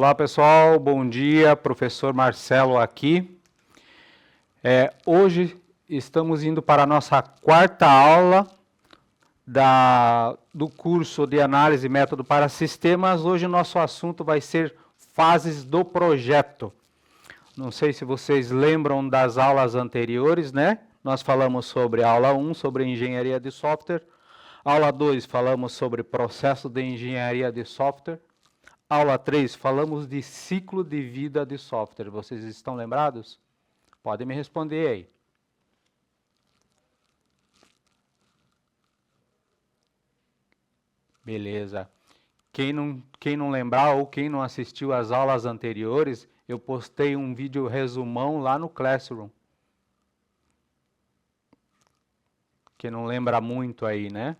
Olá pessoal, bom dia, professor Marcelo aqui. Hoje estamos indo para a nossa quarta aula do curso de Análise e Método para Sistemas. Hoje o nosso assunto vai ser fases do projeto. Não sei se vocês lembram das aulas anteriores, né? Nós falamos sobre a aula 1, sobre engenharia de software. Aula 2, falamos sobre processo de engenharia de software. Aula 3, falamos de ciclo de vida de software. Vocês estão lembrados? Podem me responder aí. Beleza. Quem não lembrar ou quem não assistiu às aulas anteriores, eu postei um vídeo resumão lá no Classroom. Quem não lembra muito aí, né?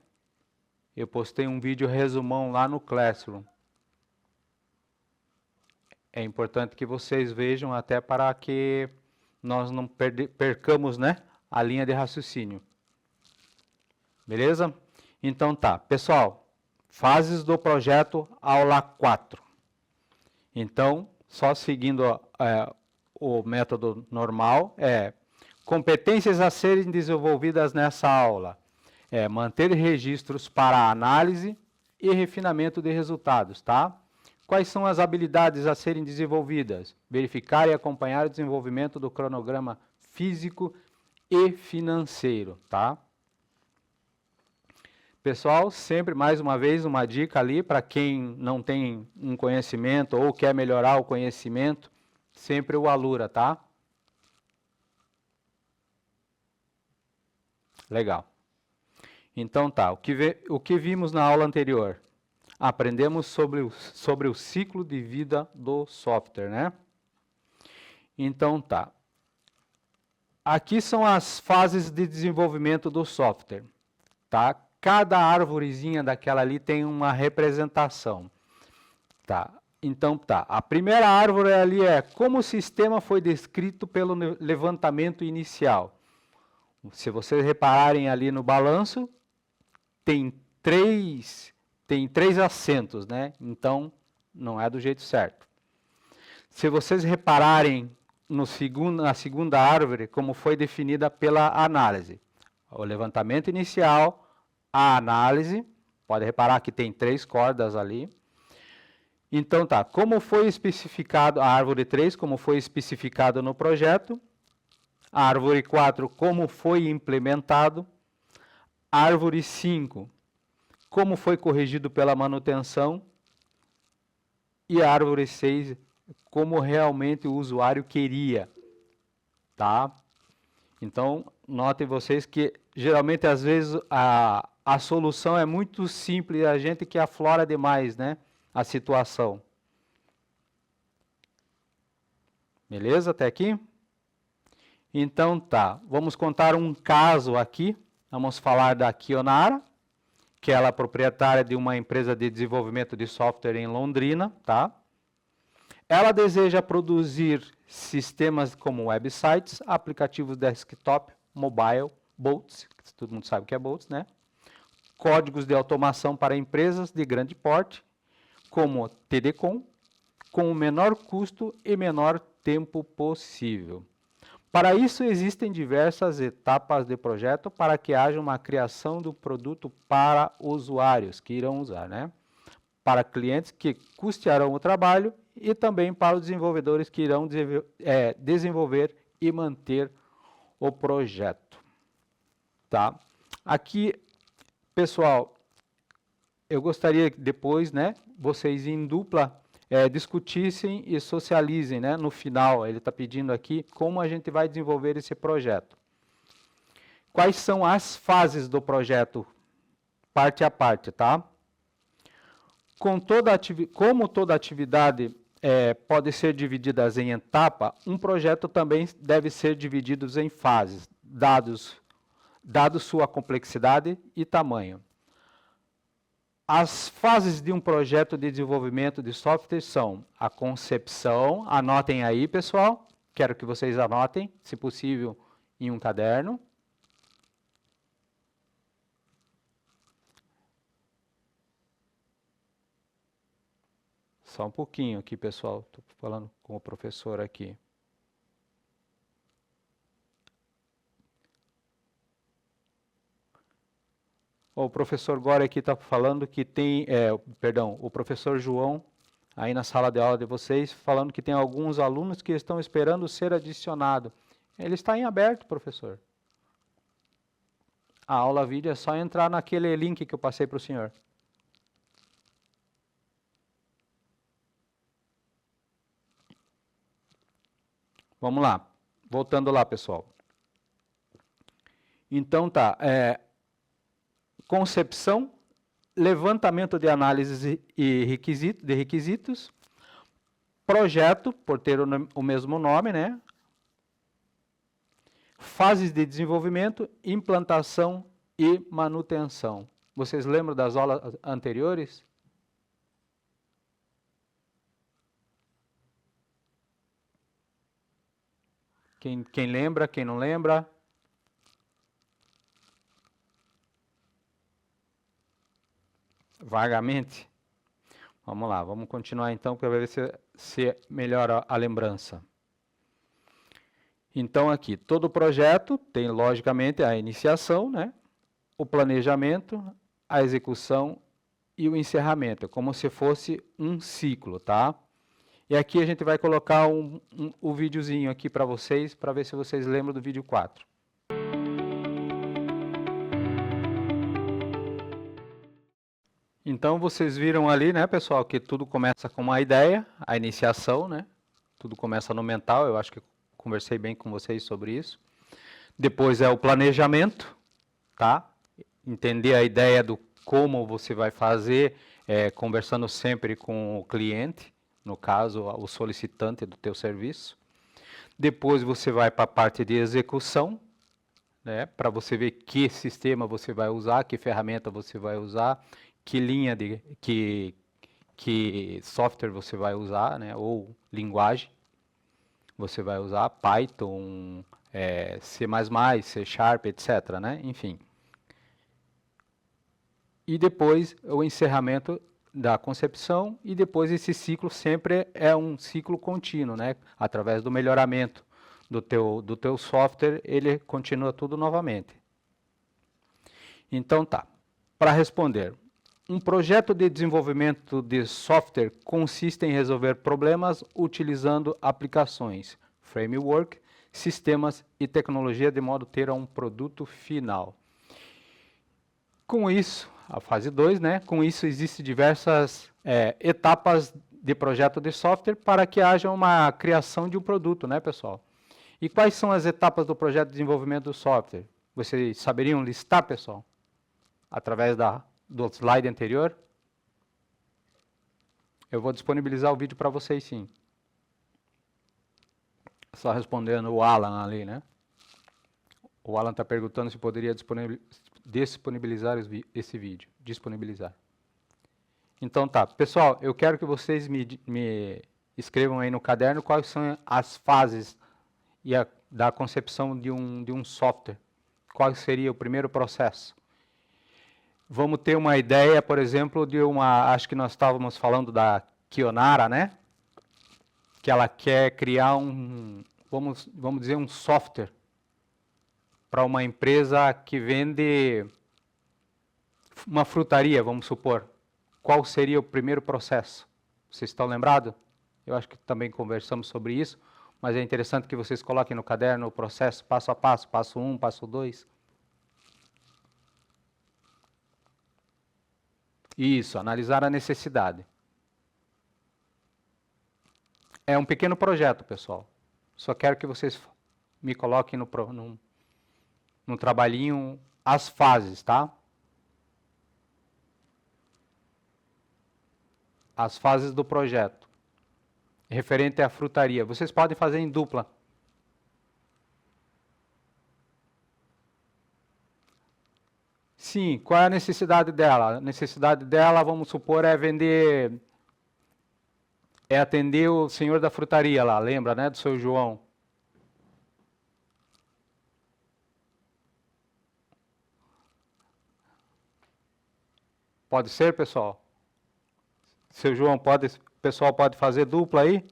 Eu postei um vídeo resumão lá no Classroom. É importante que vocês vejam até para que nós não percamos, né, a linha de raciocínio. Beleza? Então tá, pessoal, fases do projeto, aula 4. Então, só seguindo o método normal, competências a serem desenvolvidas nessa aula. Manter registros para análise e refinamento de resultados, tá? Quais são as habilidades a serem desenvolvidas? Verificar e acompanhar o desenvolvimento do cronograma físico e financeiro, tá? Pessoal, sempre mais uma vez uma dica ali para quem não tem um conhecimento ou quer melhorar o conhecimento, sempre o Alura, tá? Legal. Então tá, o que vimos na aula anterior? Aprendemos sobre o ciclo de vida do software, né? Então tá. Aqui são as fases de desenvolvimento do software, tá? Cada árvorezinha daquela ali tem uma representação, tá? Então tá, a primeira árvore ali é como o sistema foi descrito pelo levantamento inicial. Se vocês repararem ali no balanço, tem três assentos, né? Então, não é do jeito certo. Se vocês repararem na segunda árvore, como foi definida pela análise. O levantamento inicial, a análise, pode reparar que tem 3 cordas ali. Então tá, como foi especificado, a árvore 3, como foi especificado no projeto. A árvore 4, como foi implementado. A árvore 5, como foi corrigido pela manutenção, e a árvore 6, como realmente o usuário queria, tá? Então, notem vocês que, geralmente, às vezes, a solução é muito simples, a gente que aflora demais, né, a situação. Beleza, até aqui? Então, tá, vamos contar um caso aqui, vamos falar da Kionara, que ela é proprietária de uma empresa de desenvolvimento de software em Londrina, tá? Ela deseja produzir sistemas como websites, aplicativos desktop, mobile, bots, todo mundo sabe o que é bots, né? Códigos de automação para empresas de grande porte, como TDCOM, com o menor custo e menor tempo possível. Para isso, existem diversas etapas de projeto para que haja uma criação do produto para usuários que irão usar, né? Para clientes que custearão o trabalho e também para os desenvolvedores que irão desenvolver e manter o projeto. Tá? Aqui, pessoal, eu gostaria que depois, né, vocês em dupla discutissem e socializem, né, no final. Ele está pedindo aqui como a gente vai desenvolver esse projeto. Quais são as fases do projeto, parte a parte, tá? Como toda atividade pode ser dividida em etapas, um projeto também deve ser dividido em fases, dado sua complexidade e tamanho. As fases de um projeto de desenvolvimento de software são a concepção, anotem aí, pessoal, quero que vocês anotem, se possível, em um caderno. Só um pouquinho aqui, pessoal. Estou falando com o professor aqui. O professor Gore aqui está falando que tem, perdão, o professor João, aí na sala de aula de vocês, falando que tem alguns alunos que estão esperando ser adicionado. Ele está em aberto, professor. A aula vídeo é só entrar naquele link que eu passei para o senhor. Vamos lá. Voltando lá, pessoal. Então tá, concepção, levantamento de análises e requisitos, projeto, por ter o mesmo nome, né? Fases de desenvolvimento, implantação e manutenção. Vocês lembram das aulas anteriores? Quem lembra, quem não lembra? Vagamente? Vamos lá, vamos continuar então, para ver se melhora a lembrança. Então aqui, todo projeto tem logicamente a iniciação, né? O planejamento, a execução e o encerramento, como se fosse um ciclo, tá? E aqui a gente vai colocar o videozinho aqui para vocês, para ver se vocês lembram do vídeo 4. Então vocês viram ali, né, pessoal, que tudo começa com uma ideia, a iniciação, né? Tudo começa no mental, eu acho que conversei bem com vocês sobre isso. Depois é o planejamento, tá? Entender a ideia do como você vai fazer, conversando sempre com o cliente, no caso, o solicitante do teu serviço. Depois você vai para a parte de execução, né, para você ver que sistema você vai usar, que ferramenta você vai usar, que linha de que software você vai usar, né, ou linguagem você vai usar, Python, C++, C Sharp, etc, né, enfim. E depois o encerramento da concepção, e depois esse ciclo sempre é um ciclo contínuo, né, através do melhoramento do teu software, ele continua tudo novamente. Então tá, para responder, um projeto de desenvolvimento de software consiste em resolver problemas utilizando aplicações, framework, sistemas e tecnologia de modo a ter um produto final. Com isso, a fase 2, né? Com isso existem diversas etapas de projeto de software para que haja uma criação de um produto, né, pessoal? E quais são as etapas do projeto de desenvolvimento do software? Vocês saberiam listar, pessoal? Através do slide anterior? Eu vou disponibilizar o vídeo para vocês, sim. Só respondendo o Alan ali, né? O Alan está perguntando se poderia disponibilizar esse vídeo. Disponibilizar. Então tá, pessoal, eu quero que vocês me escrevam aí no caderno quais são as fases da concepção de um software. Qual seria o primeiro processo? Vamos ter uma ideia, por exemplo, acho que nós estávamos falando da Kionara, né? Que ela quer criar vamos dizer, um software para uma empresa que vende uma frutaria, vamos supor. Qual seria o primeiro processo? Vocês estão lembrados? Eu acho que também conversamos sobre isso, mas é interessante que vocês coloquem no caderno o processo passo a passo, passo 1, passo 2. Isso, analisar a necessidade. É um pequeno projeto, pessoal. Só quero que vocês me coloquem no trabalhinho as fases, tá? As fases do projeto. Referente à frutaria. Vocês podem fazer em dupla. Sim, qual é a necessidade dela? A necessidade dela, vamos supor, é vender... É atender o senhor da frutaria lá, lembra, né, do seu João? Pode ser, pessoal? Seu João, pode pessoal pode fazer dupla aí?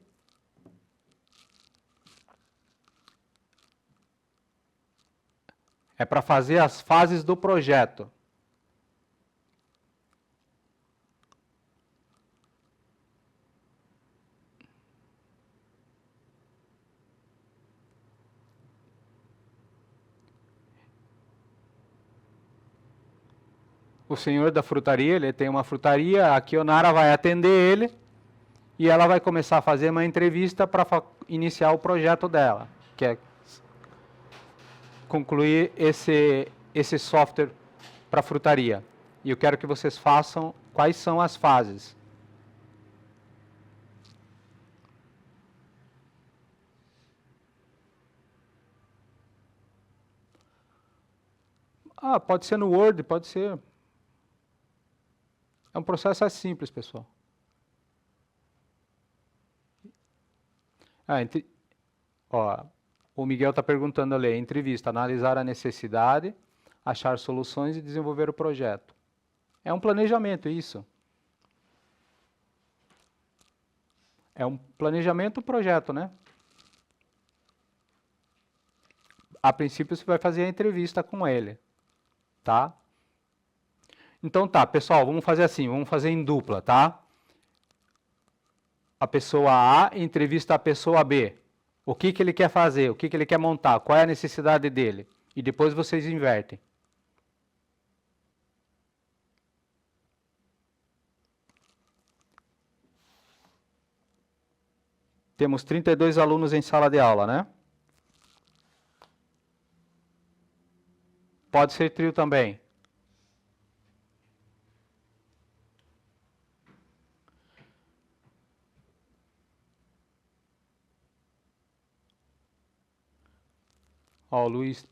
É para fazer as fases do projeto. O senhor da frutaria, ele tem uma frutaria, a Kionara vai atender ele e ela vai começar a fazer uma entrevista para iniciar o projeto dela, que é concluir esse software para frutaria. E eu quero que vocês façam quais são as fases. Ah, pode ser no Word, pode ser. É um processo simples, pessoal. Ó, o Miguel está perguntando ali, entrevista, analisar a necessidade, achar soluções e desenvolver o projeto. É um planejamento isso. É um planejamento projeto, né? A princípio você vai fazer a entrevista com ele, tá? Então tá, pessoal, vamos fazer assim, vamos fazer em dupla, tá? A pessoa A entrevista a pessoa B. O que ele quer fazer, o que ele quer montar, qual é a necessidade dele. E depois vocês invertem. Temos 32 alunos em sala de aula, né? Pode ser trio também. Ó, Luiz,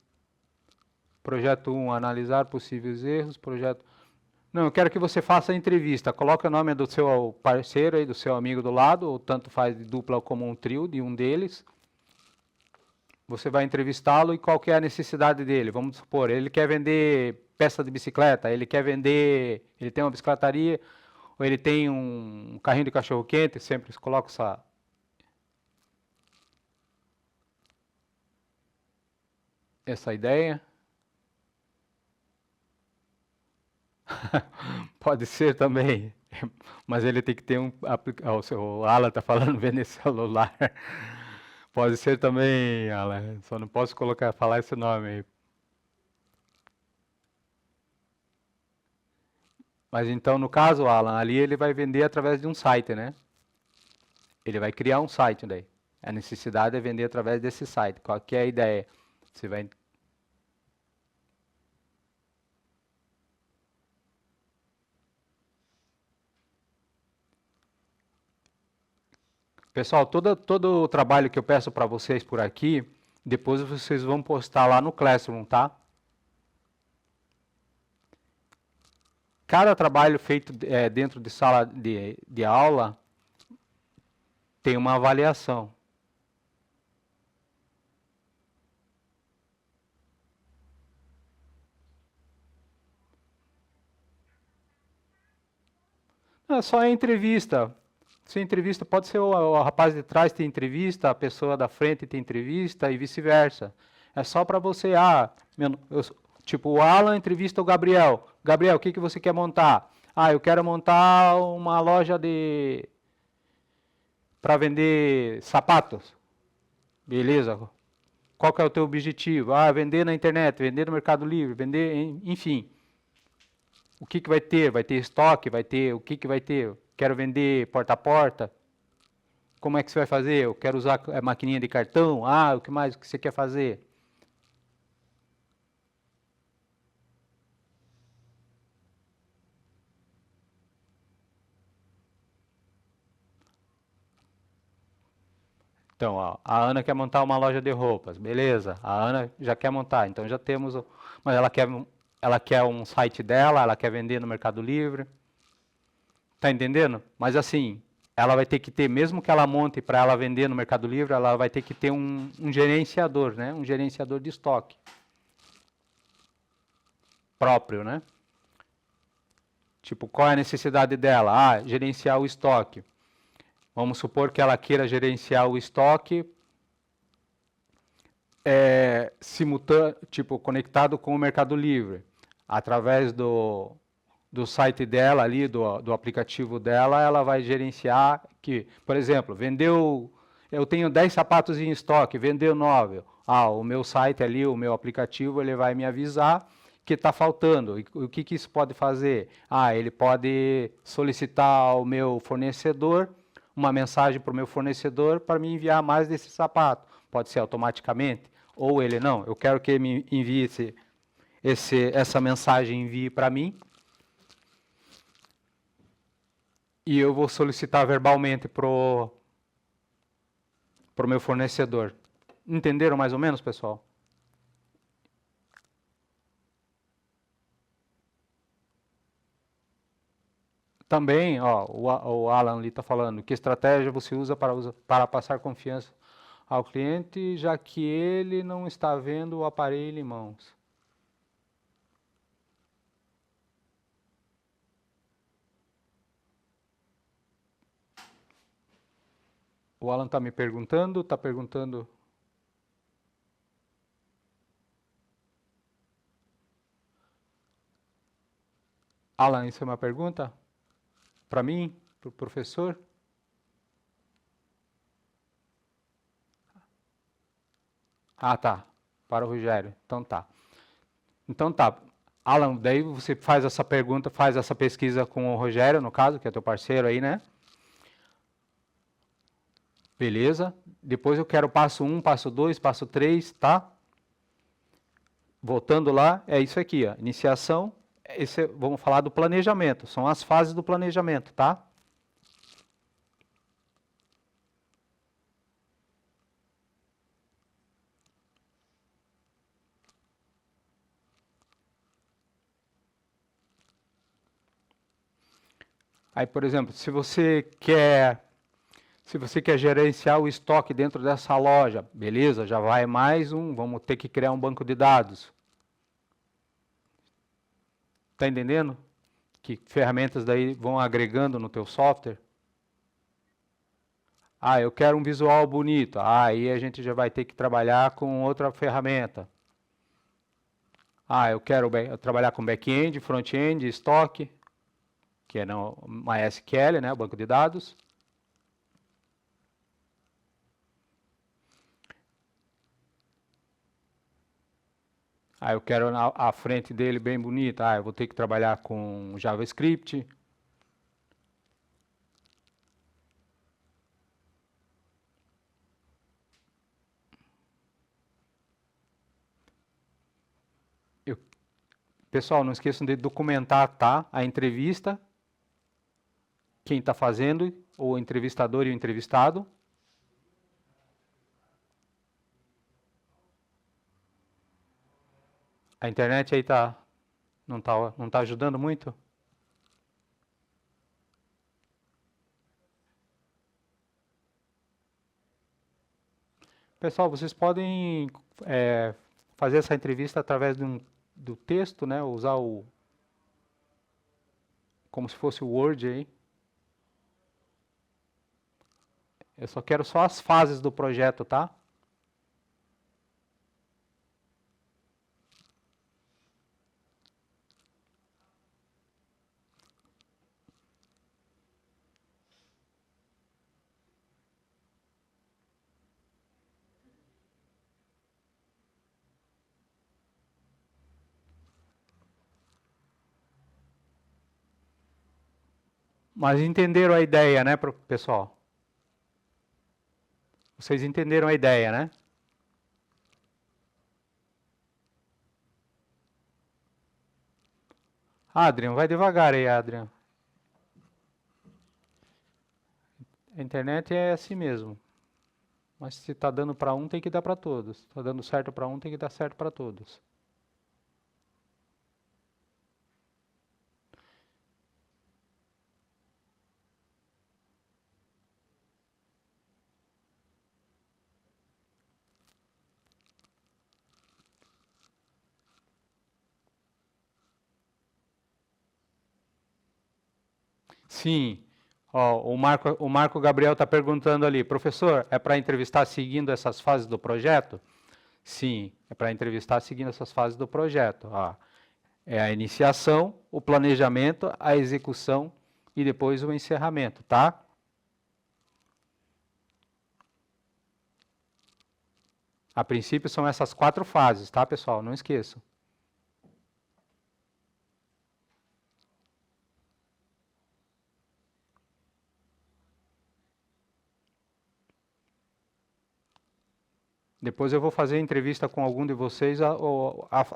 projeto 1, analisar possíveis erros, projeto... Não, eu quero que você faça a entrevista, coloque o nome do seu parceiro aí, do seu amigo do lado, ou tanto faz de dupla como um trio, de um deles. Você vai entrevistá-lo e qual que é a necessidade dele. Vamos supor, ele quer vender peça de bicicleta, ele quer vender, ele tem uma bicicletaria, ou ele tem um carrinho de cachorro-quente, sempre coloca essa ideia. Pode ser também, mas ele tem que ter um... O Alan está falando vender celular. Pode ser também, Alan, só não posso falar esse nome aí. Mas então, no caso, Alan, ali ele vai vender através de um site, né? Ele vai criar um site daí. A necessidade é vender através desse site. Qual que é a ideia? Você vai... Pessoal, todo o trabalho que eu peço para vocês por aqui, depois vocês vão postar lá no Classroom, tá? Cada trabalho feito dentro de sala de aula tem uma avaliação. Não, só é entrevista. Se entrevista, pode ser o rapaz de trás tem entrevista, a pessoa da frente tem entrevista e vice-versa. É só para você, tipo, o Alan entrevista o Gabriel. Gabriel, o que você quer montar? Ah, eu quero montar uma loja para vender sapatos. Beleza. Qual que é o teu objetivo? Ah, vender na internet, vender no Mercado Livre, vender, enfim. O que vai ter? Vai ter estoque? Vai ter, o que vai ter? Quero vender porta a porta. Como é que você vai fazer? Eu quero usar a maquininha de cartão. Ah, o que mais que você quer fazer? Então, ó, a Ana quer montar uma loja de roupas. Beleza, a Ana já quer montar. Então já temos... Mas ela quer um site dela, ela quer vender no Mercado Livre. Tá entendendo? Mas assim, ela vai ter que ter, mesmo que ela monte para ela vender no Mercado Livre, ela vai ter que ter um gerenciador, né? Um gerenciador de estoque próprio, né? Tipo, qual é a necessidade dela? Ah, gerenciar o estoque. Vamos supor que ela queira gerenciar o estoque simultâneo, tipo, conectado com o Mercado Livre. Através do site dela ali, do aplicativo dela, ela vai gerenciar que, por exemplo, eu tenho 10 sapatos em estoque, vendeu 9. O meu site ali, o meu aplicativo, ele vai me avisar que está faltando. E o que isso pode fazer? Ele pode solicitar ao meu fornecedor uma mensagem para o meu fornecedor para me enviar mais desse sapato. Pode ser automaticamente, ou ele não. Eu quero que ele me envie essa mensagem envie para mim, e eu vou solicitar verbalmente pro meu fornecedor. Entenderam mais ou menos, pessoal? Também, o Alan ali está falando, que estratégia você usa para passar confiança ao cliente, já que ele não está vendo o aparelho em mãos? O Alan está me perguntando, está perguntando... Alan, isso é uma pergunta? Para mim? Para o professor? Tá. Para o Rogério. Então tá. Alan, daí você faz essa pergunta, faz essa pesquisa com o Rogério, no caso, que é teu parceiro aí, né? Beleza. Depois eu quero passo 1, passo 2, passo 3, tá? Voltando lá, é isso aqui, ó. Iniciação, vamos falar do planejamento. São as fases do planejamento, tá? Aí, por exemplo, se você quer gerenciar o estoque dentro dessa loja, beleza, já vai mais vamos ter que criar um banco de dados. Tá entendendo? Que ferramentas daí vão agregando no teu software? Eu quero um visual bonito. Aí a gente já vai ter que trabalhar com outra ferramenta. Eu quero trabalhar com back-end, front-end, estoque, que é no MySQL, né, o banco de dados. Eu quero a frente dele bem bonita. Eu vou ter que trabalhar com JavaScript. Pessoal, não esqueçam de documentar, tá? A entrevista, quem está fazendo, o entrevistador e o entrevistado. A internet aí não tá ajudando muito? Pessoal, vocês podem fazer essa entrevista através do texto, né? Usar como se fosse o Word aí. Eu só quero só as fases do projeto, tá? Mas entenderam a ideia, né, pessoal? Vocês entenderam a ideia, né? Adrian, vai devagar aí, Adrian. A internet é assim mesmo. Mas se está dando para um, tem que dar para todos. Se está dando certo para um, tem que dar certo para todos. Sim. Ó, o Marco Gabriel está perguntando ali, professor, é para entrevistar seguindo essas fases do projeto? Sim, é para entrevistar seguindo essas fases do projeto. Ó, é a iniciação, o planejamento, a execução e depois o encerramento, tá? A princípio são essas 4 fases, tá, pessoal? Não esqueçam. Depois eu vou fazer entrevista com algum de vocês,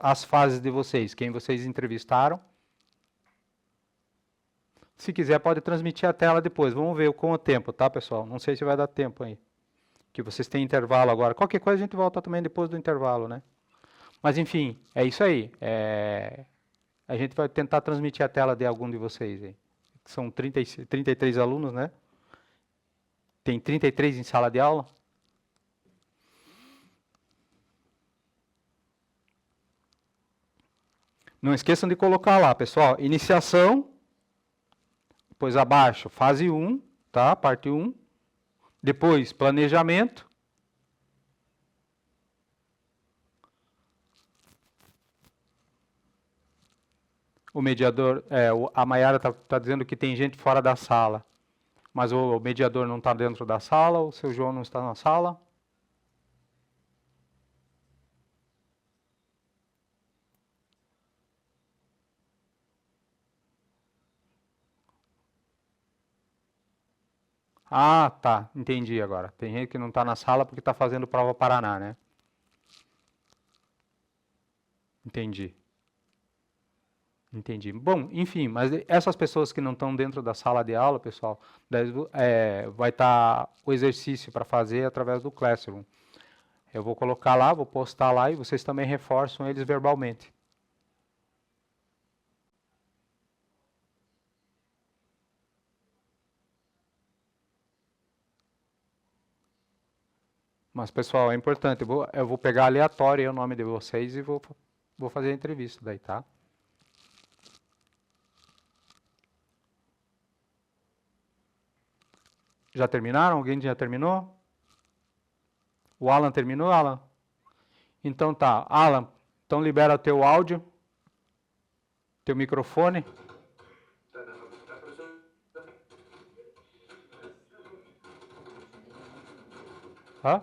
as fases de vocês, quem vocês entrevistaram. Se quiser, pode transmitir a tela depois. Vamos ver com o tempo, tá, pessoal? Não sei se vai dar tempo aí. Que vocês têm intervalo agora. Qualquer coisa a gente volta também depois do intervalo, né? Mas, enfim, é isso aí. A gente vai tentar transmitir a tela de algum de vocês aí. São 33 alunos, né? Tem 33 em sala de aula. Não esqueçam de colocar lá, pessoal, iniciação, depois abaixo, fase 1, tá? Parte 1. Depois, planejamento. O mediador, a Mayara está dizendo que tem gente fora da sala, mas o mediador não está dentro da sala, o seu João não está na sala. Ah, tá, entendi agora. Tem gente que não está na sala porque está fazendo prova Paraná, né? Entendi. Entendi. Bom, enfim, mas essas pessoas que não estão dentro da sala de aula, pessoal, vai estar o exercício para fazer através do Classroom. Eu vou colocar lá, vou postar lá e vocês também reforçam eles verbalmente. Mas, pessoal, é importante, eu vou pegar aleatório o nome de vocês e vou fazer a entrevista daí, tá? Já terminaram? Alguém já terminou? O Alan terminou, Alan? Então tá, Alan, então libera teu áudio, teu microfone. Hã?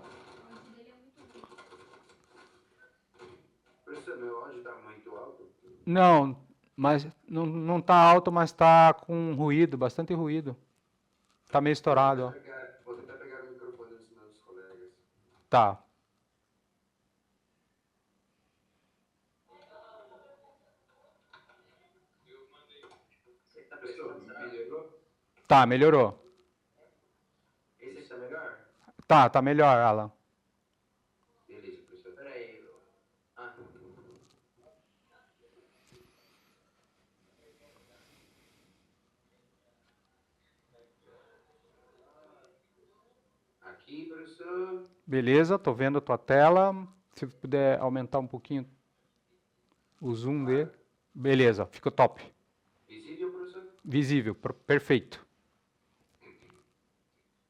Professor, meu áudio está muito alto? Não, mas não tá alto, mas tá com ruído, bastante ruído. Tá meio estourado, ó. Vou tentar pegar o microfone dos meus colegas. Tá. Professor, melhorou? Tá, melhorou. Esse está melhor? Tá melhor, Alan. Beleza, professor. Peraí. Ah. Aqui, professor. Beleza, tô vendo a tua tela. Se puder aumentar um pouquinho o zoom dele. Beleza, ficou top. Visível, professor? Visível, perfeito.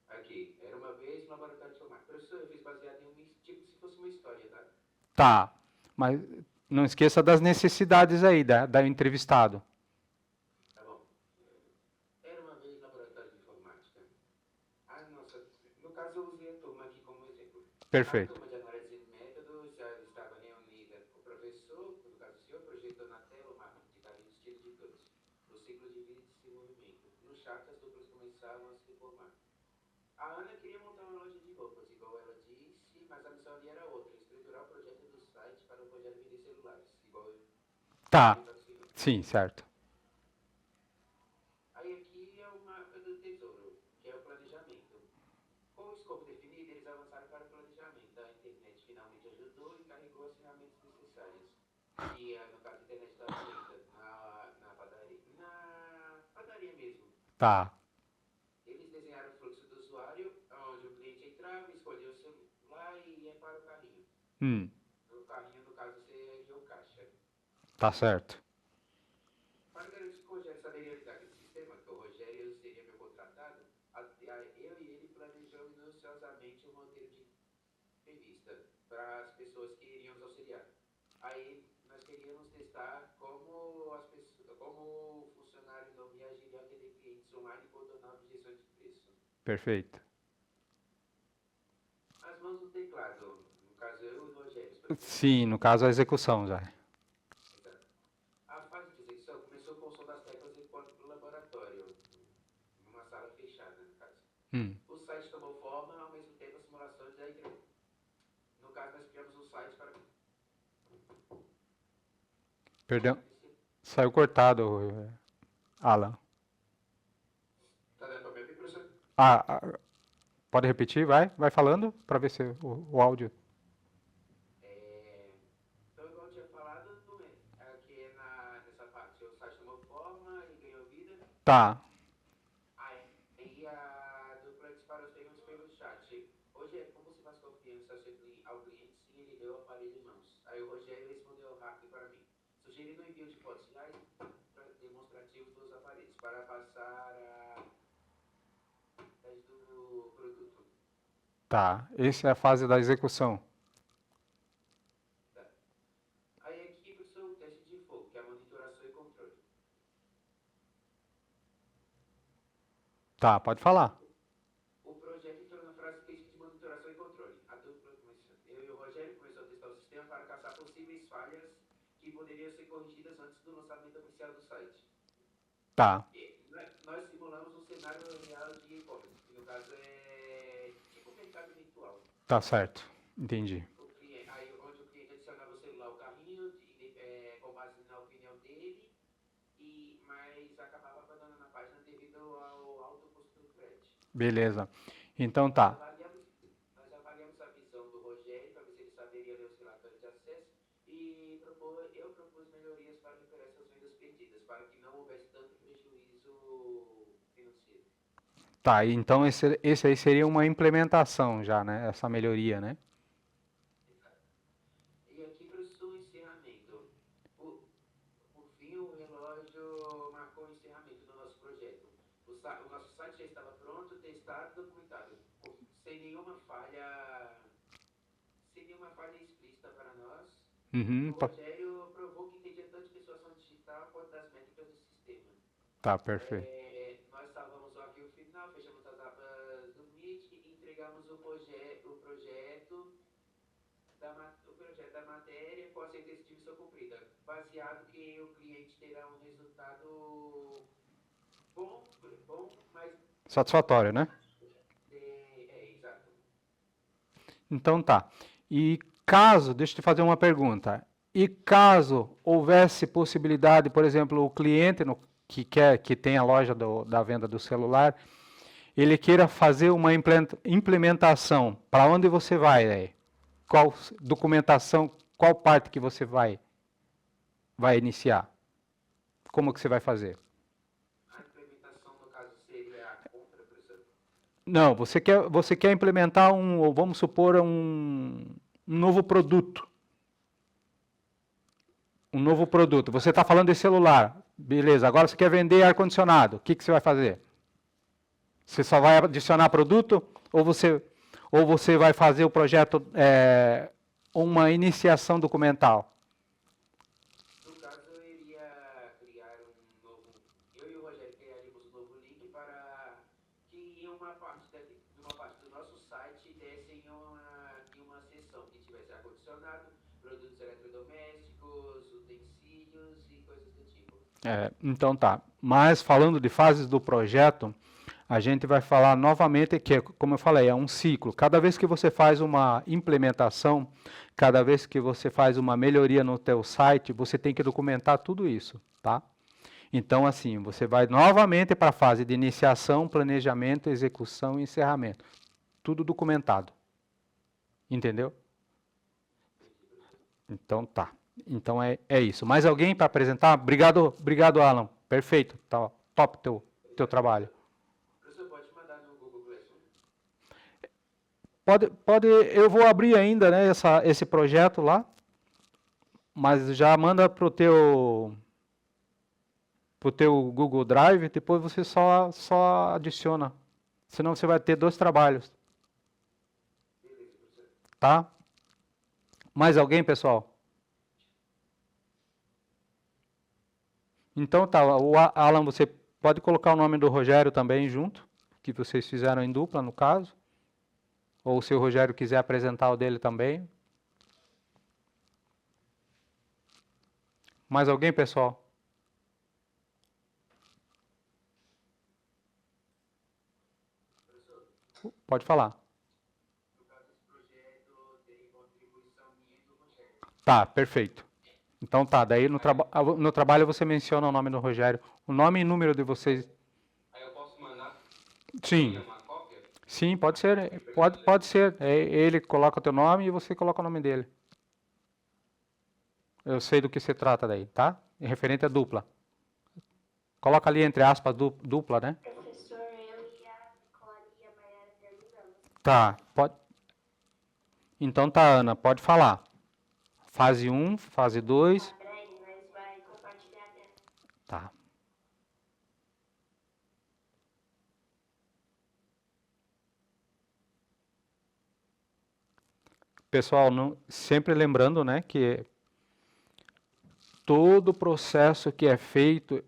Aqui. Era uma vez um laboratório de informática. Professor, eu fiz baseado em tipo se fosse uma história, tá? Tá, mas não esqueça das necessidades aí da entrevistado. Tá bom. Era uma vez laboratório de informática. Ah, nossa. No caso, eu usei a turma aqui como exemplo. Perfeito. A turma de análise de métodos já estava reunida. O professor, no caso o senhor, projetou na tela uma de cada estilo de todos. O ciclo divide-se em movimento. No chat, as duplas começavam a se formar. A Ana queria montar uma loja de roupas, igual ela disse, mas a missão ali era outra, estruturar o projeto do site para o projeto vender celulares, igual eu. Tá, sim, certo. Aí aqui é uma do tesouro, que é o planejamento. Com o escopo definido, eles avançaram para o planejamento. A internet finalmente ajudou e carregou as ferramentas necessárias. E no caso, a internet estava lenta na padaria mesmo. Tá. Eles desenharam o fluxo do usuário, onde o cliente entrava, escolhia o celular e ia para o carrinho. O carrinho, no caso, seria o caixa. Tá certo. Para garantir que o projeto saberia lidar com esses sistema, que o Rogério seria meu contratado, eu e ele planejamos minuciosamente um roteiro de entrevista para as pessoas que iriam nos auxiliar. Aí nós queríamos testar como o funcionário novo reagiria ao atender clientes online com tornar objeções de preço. Perfeito. As mãos no teclado, no caso eu e o Rogério. Sim, no caso a execução já. A fase de execução começou com o som das teclas enquanto no laboratório, numa sala fechada, no caso. O site tomou forma, ao mesmo tempo as simulações da igreja. No caso, nós criamos um site para... Perdão, saiu cortado, Alan. Tá dando para me ouvir, professor? Pode repetir, vai falando, para ver se o áudio... Então, igual eu tinha falado, aqui nessa parte, o site tomou forma e ganhou vida. Tá. Aí a dupla disparou as perguntas pelo chat. Rogério, como você faz confiança ao cliente se ele deu o aparelho em mãos? Aí o Rogério respondeu rápido para mim, sugerindo o envio de fotos reais demonstrativos dos aparelhos para passar a teste do produto. Tá, essa é a fase da execução. Aí aqui, professor, o teste de fogo, que é a monitoração e controle. Tá, pode falar. O projeto entrou na fase crítica de monitoração e controle. A dupla começou. Eu e o Rogério começou a testar o sistema para caçar possíveis falhas que poderiam ser corrigidas antes do lançamento oficial do site. Tá. Nós simulamos um cenário real de e-commerce, que no caso é tipo mercado virtual. Tá certo, entendi. Aí onde o cliente adicionava o celular, o carrinho, com base na opinião dele, mas acabava abandonando a página devido ao alto custo do frete. Beleza. Então tá. Nós avaliamos a visão do Rogério para ver se ele saberia ler os relatórios de acesso e eu propus melhorias para recuperar essas vendas perdidas, para que não houvesse tanto prejuízo financeiro. Tá, então esse aí seria uma implementação já, né? Essa melhoria, né? E aqui para o seu encerramento. Por fim, o relógio marcou o encerramento do nosso projeto. O nosso site já estava pronto, testado, documentado, sem nenhuma falha explícita para nós. O Rogério provou que entendia tanto de persuasão digital quanto das métricas do sistema. Tá, perfeito. Nós salvamos o arquivo final, fechamos as abas do Meet e entregamos o projeto da matéria com a sentença de missão cumprida, baseado que o cliente terá um resultado bom, mas... Satisfatório, né? Exato. Então tá. E caso, deixa eu te fazer uma pergunta. E caso houvesse possibilidade, por exemplo, o cliente que tem a loja da venda do celular, ele queira fazer uma implementação, para onde você vai aí? Qual documentação, qual parte que você vai iniciar? Como que você vai fazer? A implementação, no caso, seria a compra, professor? Não, você quer implementar vamos supor, um novo produto. Um novo produto. Você está falando de celular. Beleza, agora você quer vender ar-condicionado. O que você vai fazer? Você só vai adicionar produto ou você vai fazer o projeto, uma iniciação documental? No caso, eu iria criar eu e o Rogério criaríamos um novo link para que em uma parte do nosso site desse em uma seção que tivesse ar-condicionado, produtos eletrodomésticos, utensílios e coisas do tipo. Então tá. Mas falando de fases do projeto, a gente vai falar novamente que, como eu falei, é um ciclo. Cada vez que você faz uma implementação, cada vez que você faz uma melhoria no teu site, você tem que documentar tudo isso, tá? Então, assim, você vai novamente para a fase de iniciação, planejamento, execução e encerramento. Tudo documentado. Entendeu? Então, tá. Então, é isso. Mais alguém para apresentar? Obrigado, Alan. Perfeito. Tá, top teu trabalho. Professor, pode mandar no Google Classroom? Pode, eu vou abrir ainda, né, esse projeto lá, mas já manda pro pro teu Google Drive, depois você só adiciona. Senão você vai ter 2 trabalhos, Beleza, professor. tá? Mais alguém, pessoal? Então tá, o Alan, você pode colocar o nome do Rogério também junto, que vocês fizeram em dupla, no caso. Ou se o Rogério quiser apresentar o dele também. Mais alguém, pessoal? Professor, Pode falar. no caso desse projeto, tem contribuição minha e do Rogério. Tá, perfeito. Então tá, daí no trabalho você menciona o nome do Rogério. O nome e número de vocês. Aí eu posso mandar Sim, uma cópia? sim, pode ser. Pode ser. Ele coloca o teu nome e você coloca o nome dele. Eu sei do que se trata daí, tá? É referente à dupla. Coloca ali entre aspas dupla, né? Professor, eu e a Nicole e a Mayara terminamos. Tá, pode. Então tá, Ana, pode falar. Fase 1, fase 2. Tá, peraí, nós vai compartilhar a tela. Tá. Pessoal, sempre lembrando, né, que todo o processo que é feito,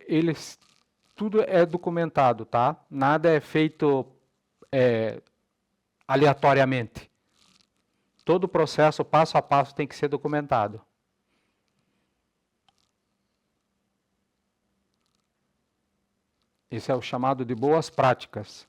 tudo é documentado, tá? Nada é feito aleatoriamente. Todo o processo, passo a passo, tem que ser documentado. Esse é o chamado de boas práticas.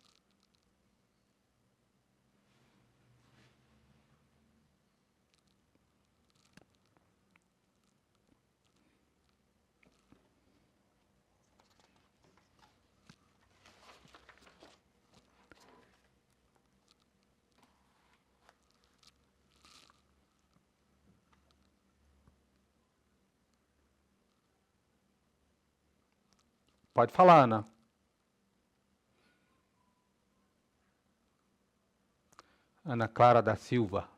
Pode falar, Ana. Ana Clara da Silva.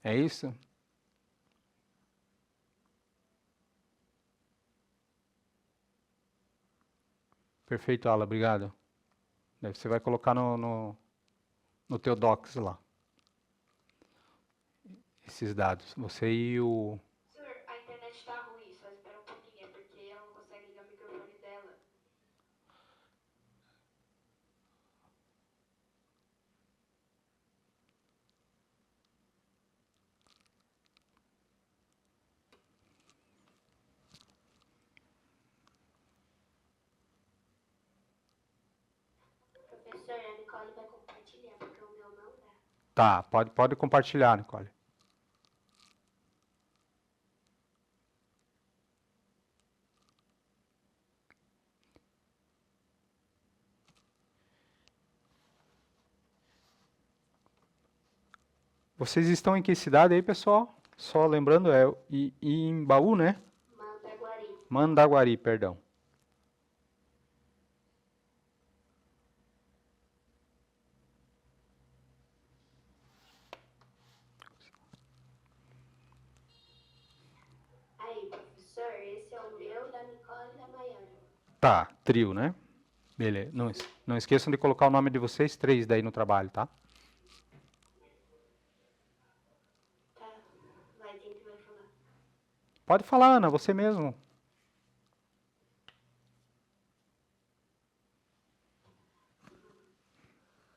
É isso? Perfeito, Ala, obrigado. Daí você vai colocar no teu Docs lá. Esses dados. Você e o... Senhor, a internet tá ruim, só espera um pouquinho, é porque ela não consegue ligar o microfone dela. Professor, a Nicole vai compartilhar, porque o meu não dá. Tá, pode compartilhar, Nicole. Vocês estão em que cidade aí, pessoal? Só lembrando, é Imbaú, né? Mandaguari. Mandaguari, perdão. Aí, professor, esse é o meu, da Nicole e da Mayara. Tá, trio, né? Beleza. Não esqueçam de colocar o nome de vocês 3 daí no trabalho, tá? Tá, vai, quem que vai falar? Pode falar, Ana, você mesmo.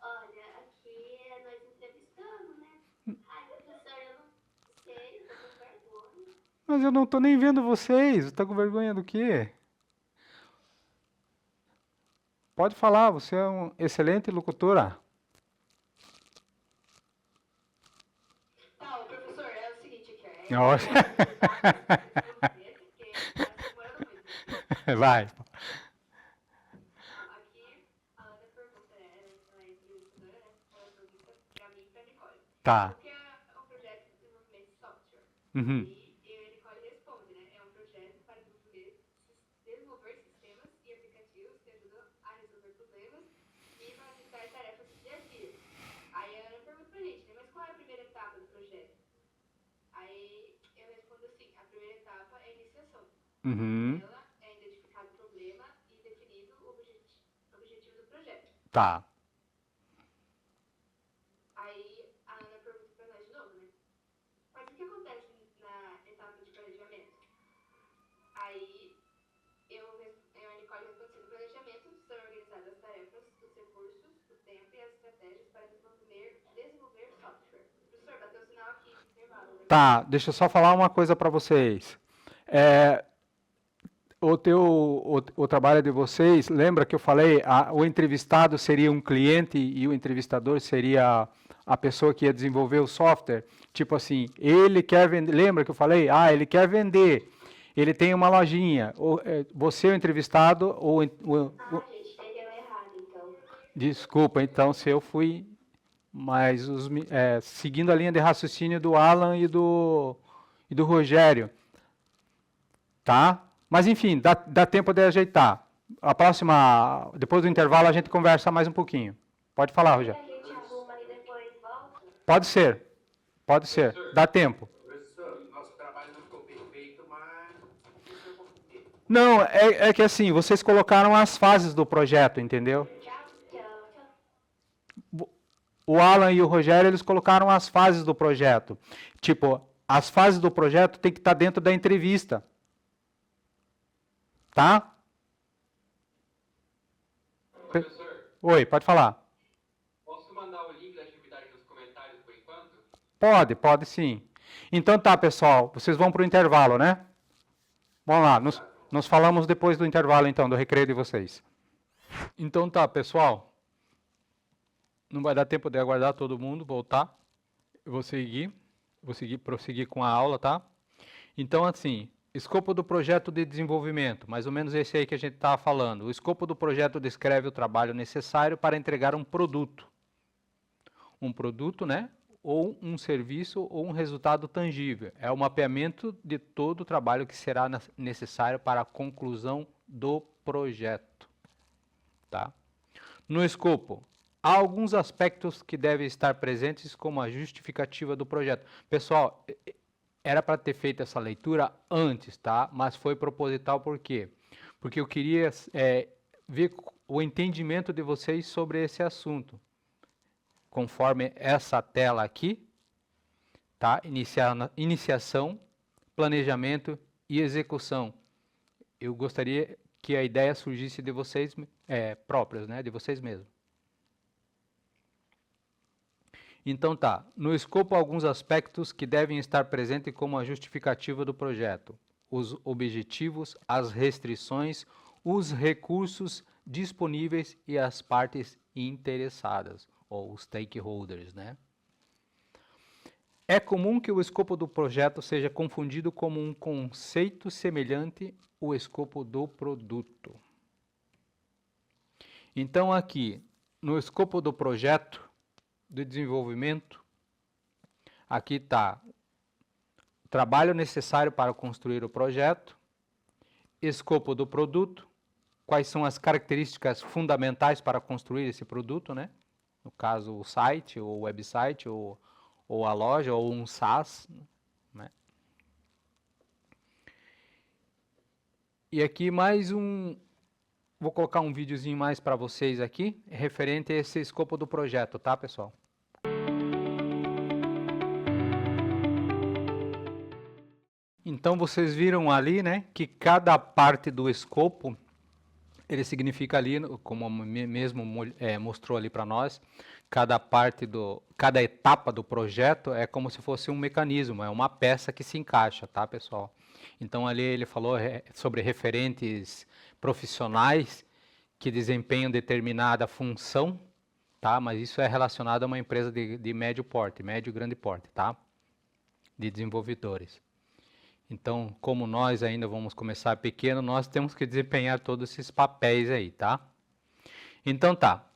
Olha, aqui é nós entrevistando, né? Ai, professor, eu não sei, eu tô com vergonha. Mas eu não tô nem vendo vocês. Tá com vergonha do quê? Pode falar, você é um excelente locutora. Tá, ô, professor, é o seguinte aqui, Nossa. porque tá demorando muito. Vai. Aqui, a Ana pergunta, ela é entrevistadora, né? Ela pergunta pra mim e pra Nicole. Tá. O que é um projeto de desenvolvimento de software? Uhum. E a Nicole responde, né? É um projeto para desenvolver sistemas e aplicativos que ajudam a resolver problemas e facilitar tarefas do dia a dia. Aí a Ana pergunta pra gente, né? Mas qual é a primeira etapa do projeto? Aí eu respondo assim, a primeira etapa é a iniciação. Uhum. Ela é identificar o problema projeto. Tá. Aí a Ana pergunta pra nós de novo, né? Mas o que acontece na etapa de planejamento? Aí a Nicole responde assim: no planejamento são organizadas as tarefas, os recursos, o tempo e as estratégias para desenvolver software. Professor, bateu o sinal aqui, intervalo. Né? Tá, deixa eu só falar uma coisa para vocês. O trabalho de vocês, lembra que eu falei, o entrevistado seria um cliente e o entrevistador seria a pessoa que ia desenvolver o software? Tipo assim, ele quer vender, lembra que eu falei? Ele quer vender, ele tem uma lojinha. Você é o entrevistado ou... Gente, entendeu errado, então. Desculpa, então, se eu fui... Mas seguindo a linha de raciocínio do Alan e do Rogério, tá? Mas enfim, dá tempo de ajeitar. A próxima, depois do intervalo, a gente conversa mais um pouquinho. Pode falar, Rogério. A gente arruma e depois volta? Pode ser, dá tempo. Professor, nosso trabalho não ficou perfeito, mas isso é um pouco tempo. Não, é que assim, vocês colocaram as fases do projeto, entendeu? O Alan e o Rogério, eles colocaram as fases do projeto. Tipo, as fases do projeto tem que estar dentro da entrevista. Tá? Professor, Oi, pode falar. posso mandar o link da atividade nos comentários por enquanto? Pode sim. Então tá, pessoal, vocês vão para o intervalo, né? Vamos lá, nos falamos depois do intervalo, então, do recreio de vocês. Então tá, pessoal. Não vai dar tempo de aguardar todo mundo voltar. Eu vou prosseguir com a aula, tá? Então, assim, escopo do projeto de desenvolvimento, mais ou menos esse aí que a gente estava falando. O escopo do projeto descreve o trabalho necessário para entregar um produto. Um produto, né? Ou um serviço ou um resultado tangível. É o mapeamento de todo o trabalho que será necessário para a conclusão do projeto. Tá? No escopo, há alguns aspectos que devem estar presentes, como a justificativa do projeto. Pessoal, era para ter feito essa leitura antes, tá? Mas foi proposital por quê? Porque eu queria ver o entendimento de vocês sobre esse assunto. Conforme essa tela aqui, tá? Iniciação, planejamento e execução. Eu gostaria que a ideia surgisse de vocês próprios, né? De vocês mesmos. Então tá, no escopo alguns aspectos que devem estar presentes como a justificativa do projeto, os objetivos, as restrições, os recursos disponíveis e as partes interessadas, ou os stakeholders, né? É comum que o escopo do projeto seja confundido como um conceito semelhante ao escopo do produto. Então aqui, no escopo do projeto, de desenvolvimento, aqui está o trabalho necessário para construir o projeto, escopo do produto, quais são as características fundamentais para construir esse produto, né? No caso, o site, ou o website, ou a loja, ou um SaaS, né? E aqui mais vou colocar um videozinho mais para vocês aqui, referente a esse escopo do projeto, tá, pessoal? Então, vocês viram ali, né, que cada parte do escopo, ele significa ali, como mesmo mostrou ali para nós, cada etapa do projeto é como se fosse um mecanismo, é uma peça que se encaixa, tá, pessoal? Então, ali ele falou sobre referentes profissionais que desempenham determinada função, tá? Mas isso é relacionado a uma empresa de médio porte, médio e grande porte, tá? De desenvolvedores. Então, como nós ainda vamos começar pequeno, nós temos que desempenhar todos esses papéis aí, tá? Então tá.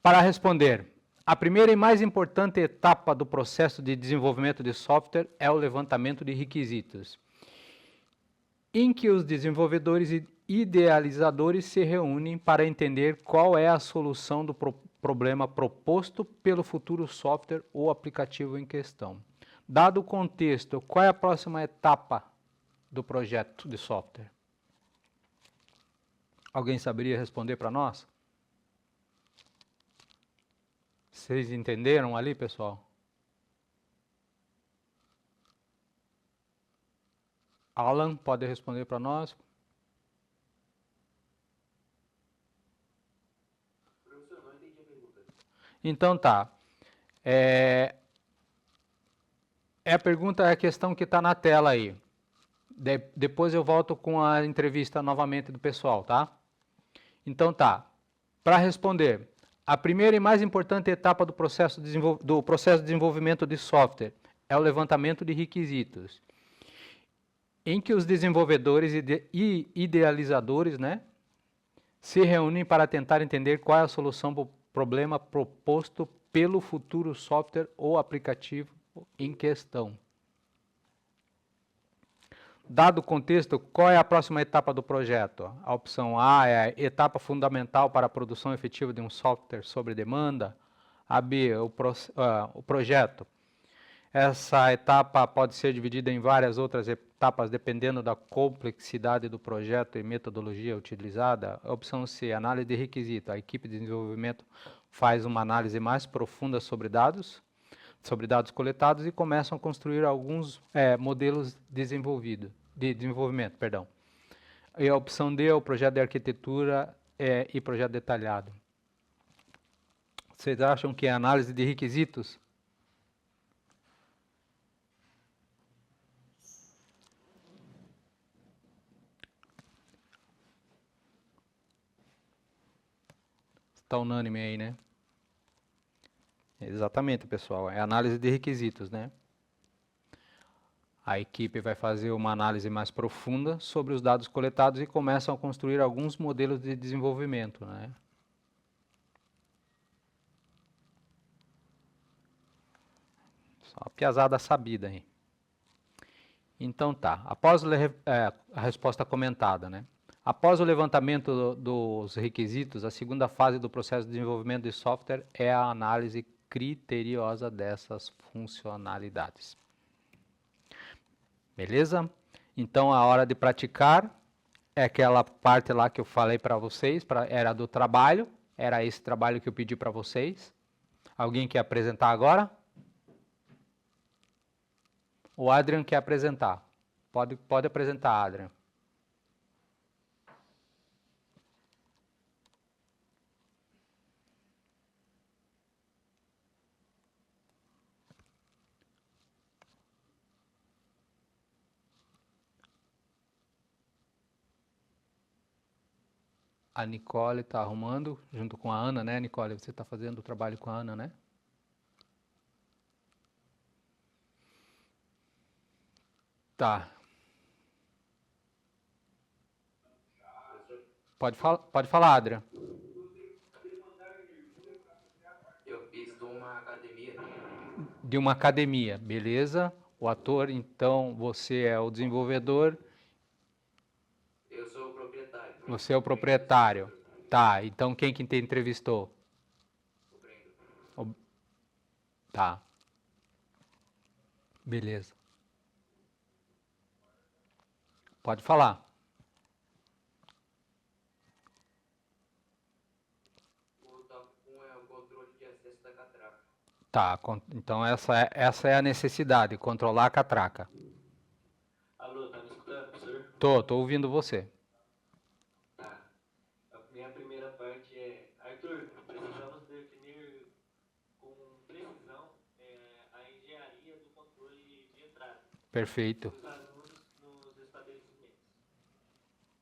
Para responder, a primeira e mais importante etapa do processo de desenvolvimento de software é o levantamento de requisitos, em que os desenvolvedores e idealizadores se reúnem para entender qual é a solução do problema proposto pelo futuro software ou aplicativo em questão. Dado o contexto, qual é a próxima etapa do projeto de software? Alguém saberia responder para nós? Vocês entenderam ali, pessoal? Alan, pode responder para nós? Professor, não entendi a pergunta. Então tá. A pergunta é a questão que está na tela aí. Depois eu volto com a entrevista novamente do pessoal, tá? Então tá. Para responder, a primeira e mais importante etapa do processo de desenvolvimento de software é o levantamento de requisitos, em que os desenvolvedores e idealizadores, né, se reúnem para tentar entender qual é a solução para o problema proposto pelo futuro software ou aplicativo em questão. Dado o contexto, qual é a próxima etapa do projeto? A opção A é a etapa fundamental para a produção efetiva de um software sob demanda. A B, o projeto. Essa etapa pode ser dividida em várias outras etapas, dependendo da complexidade do projeto e metodologia utilizada. A opção C, análise de requisito. A equipe de desenvolvimento faz uma análise mais profunda sobre dados coletados e começam a construir alguns modelos de desenvolvimento. E a opção D é o projeto de arquitetura e projeto detalhado. Vocês acham que é análise de requisitos? Está unânime aí, né? Exatamente, pessoal. É análise de requisitos, né? A equipe vai fazer uma análise mais profunda sobre os dados coletados e começam a construir alguns modelos de desenvolvimento, né? Só uma piazada sabida aí. Então tá, após a resposta comentada, né? Após o levantamento dos requisitos, a segunda fase do processo de desenvolvimento de software é a análise criteriosa dessas funcionalidades. Beleza? Então a hora de praticar é aquela parte lá que eu falei para vocês, era do trabalho, era esse trabalho que eu pedi para vocês. Alguém quer apresentar agora? O Adrian quer apresentar. Pode apresentar, Adrian. A Nicole está arrumando, junto com a Ana, né, Nicole? Você está fazendo o trabalho com a Ana, né? Tá. Pode falar, Adrian. Eu fiz de uma academia. De uma academia, beleza? O ator, então, você é o desenvolvedor. Eu sou o proprietário. Você é o proprietário. Tá, então quem que te entrevistou? O Brendo. Tá. Beleza. Pode falar. O top 1 é o controle de acesso da catraca. Tá, então essa é a necessidade, controlar a catraca. Alô, tá me escutando, professor? Tô ouvindo você. Tá. A minha primeira parte é... Arthur, precisamos definir com precisão a engenharia do controle de entrada Perfeito. dos alunos nos estabelecimentos.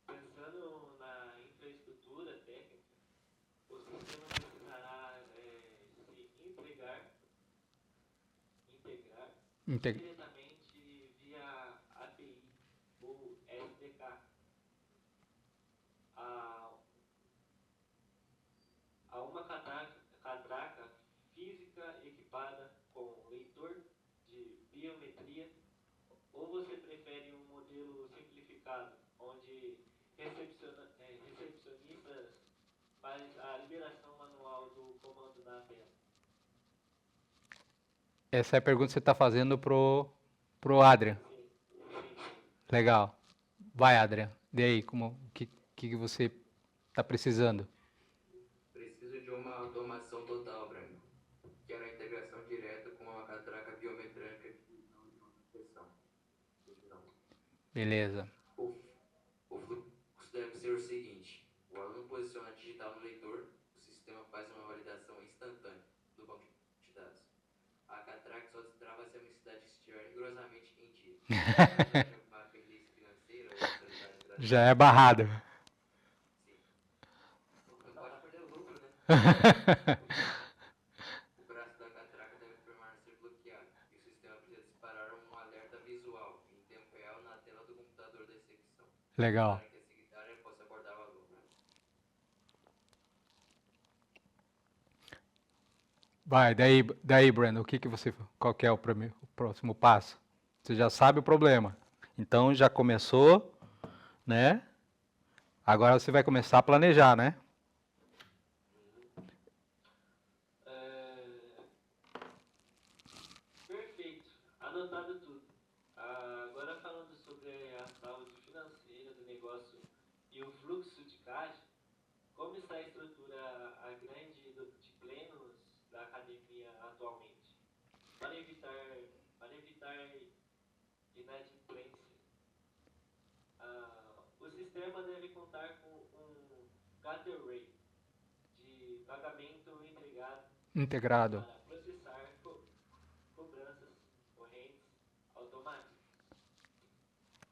Pensando na infraestrutura técnica, o sistema precisará se integrar diretamente via API ou SDK a uma catraca física equipada com leitor de biometria, ou você prefere um modelo simplificado, onde recepcionistas faz a liberação manual do comando na tela? Essa é a pergunta que você está fazendo pro Adrian. Sim. Legal. Vai, Adrian. E aí, o que você está precisando? Preciso de uma automação total, Breno. quero a integração direta com a catraca biometrânica de proteção. Beleza. O fluxo deve ser o seguinte: o aluno posiciona digital no leitor, o sistema faz uma validação instantânea do banco de dados. A catraca só destrava se a necessidade estiver rigorosamente em dia. Uma pendência financeira ou autoridade Já é barrado. não pode perder o lucro, né? O braço da catraca deve permanecer bloqueado e o sistema precisa disparar um alerta visual em tempo real na tela do computador da execução. Legal. Para que a secretária possa abordar o aluno. Vai, daí, Brandon, qual que é o próximo passo? Você já sabe o problema. Então já começou, né? Agora você vai começar a planejar, né? Perfeito, anotado tudo. Agora falando sobre a saúde financeira do negócio e o fluxo de caixa, como está a estrutura de plenos da academia atualmente? Para evitar inadimplência, o sistema deve contar com um gateway de pagamento Integrado. para processar cobranças correntes automáticas.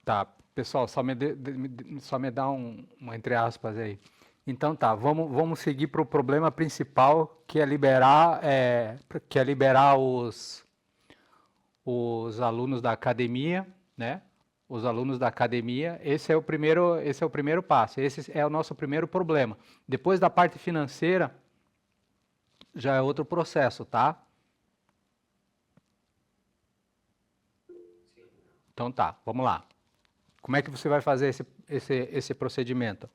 Tá, pessoal, só me dá uma entre aspas aí. Então tá, vamos seguir para o problema principal, que é liberar os alunos da academia, né? Os alunos da academia, esse é o primeiro passo, esse é o nosso primeiro problema. Depois da parte financeira, já é outro processo, tá? Então tá, vamos lá. Como é que você vai fazer esse procedimento?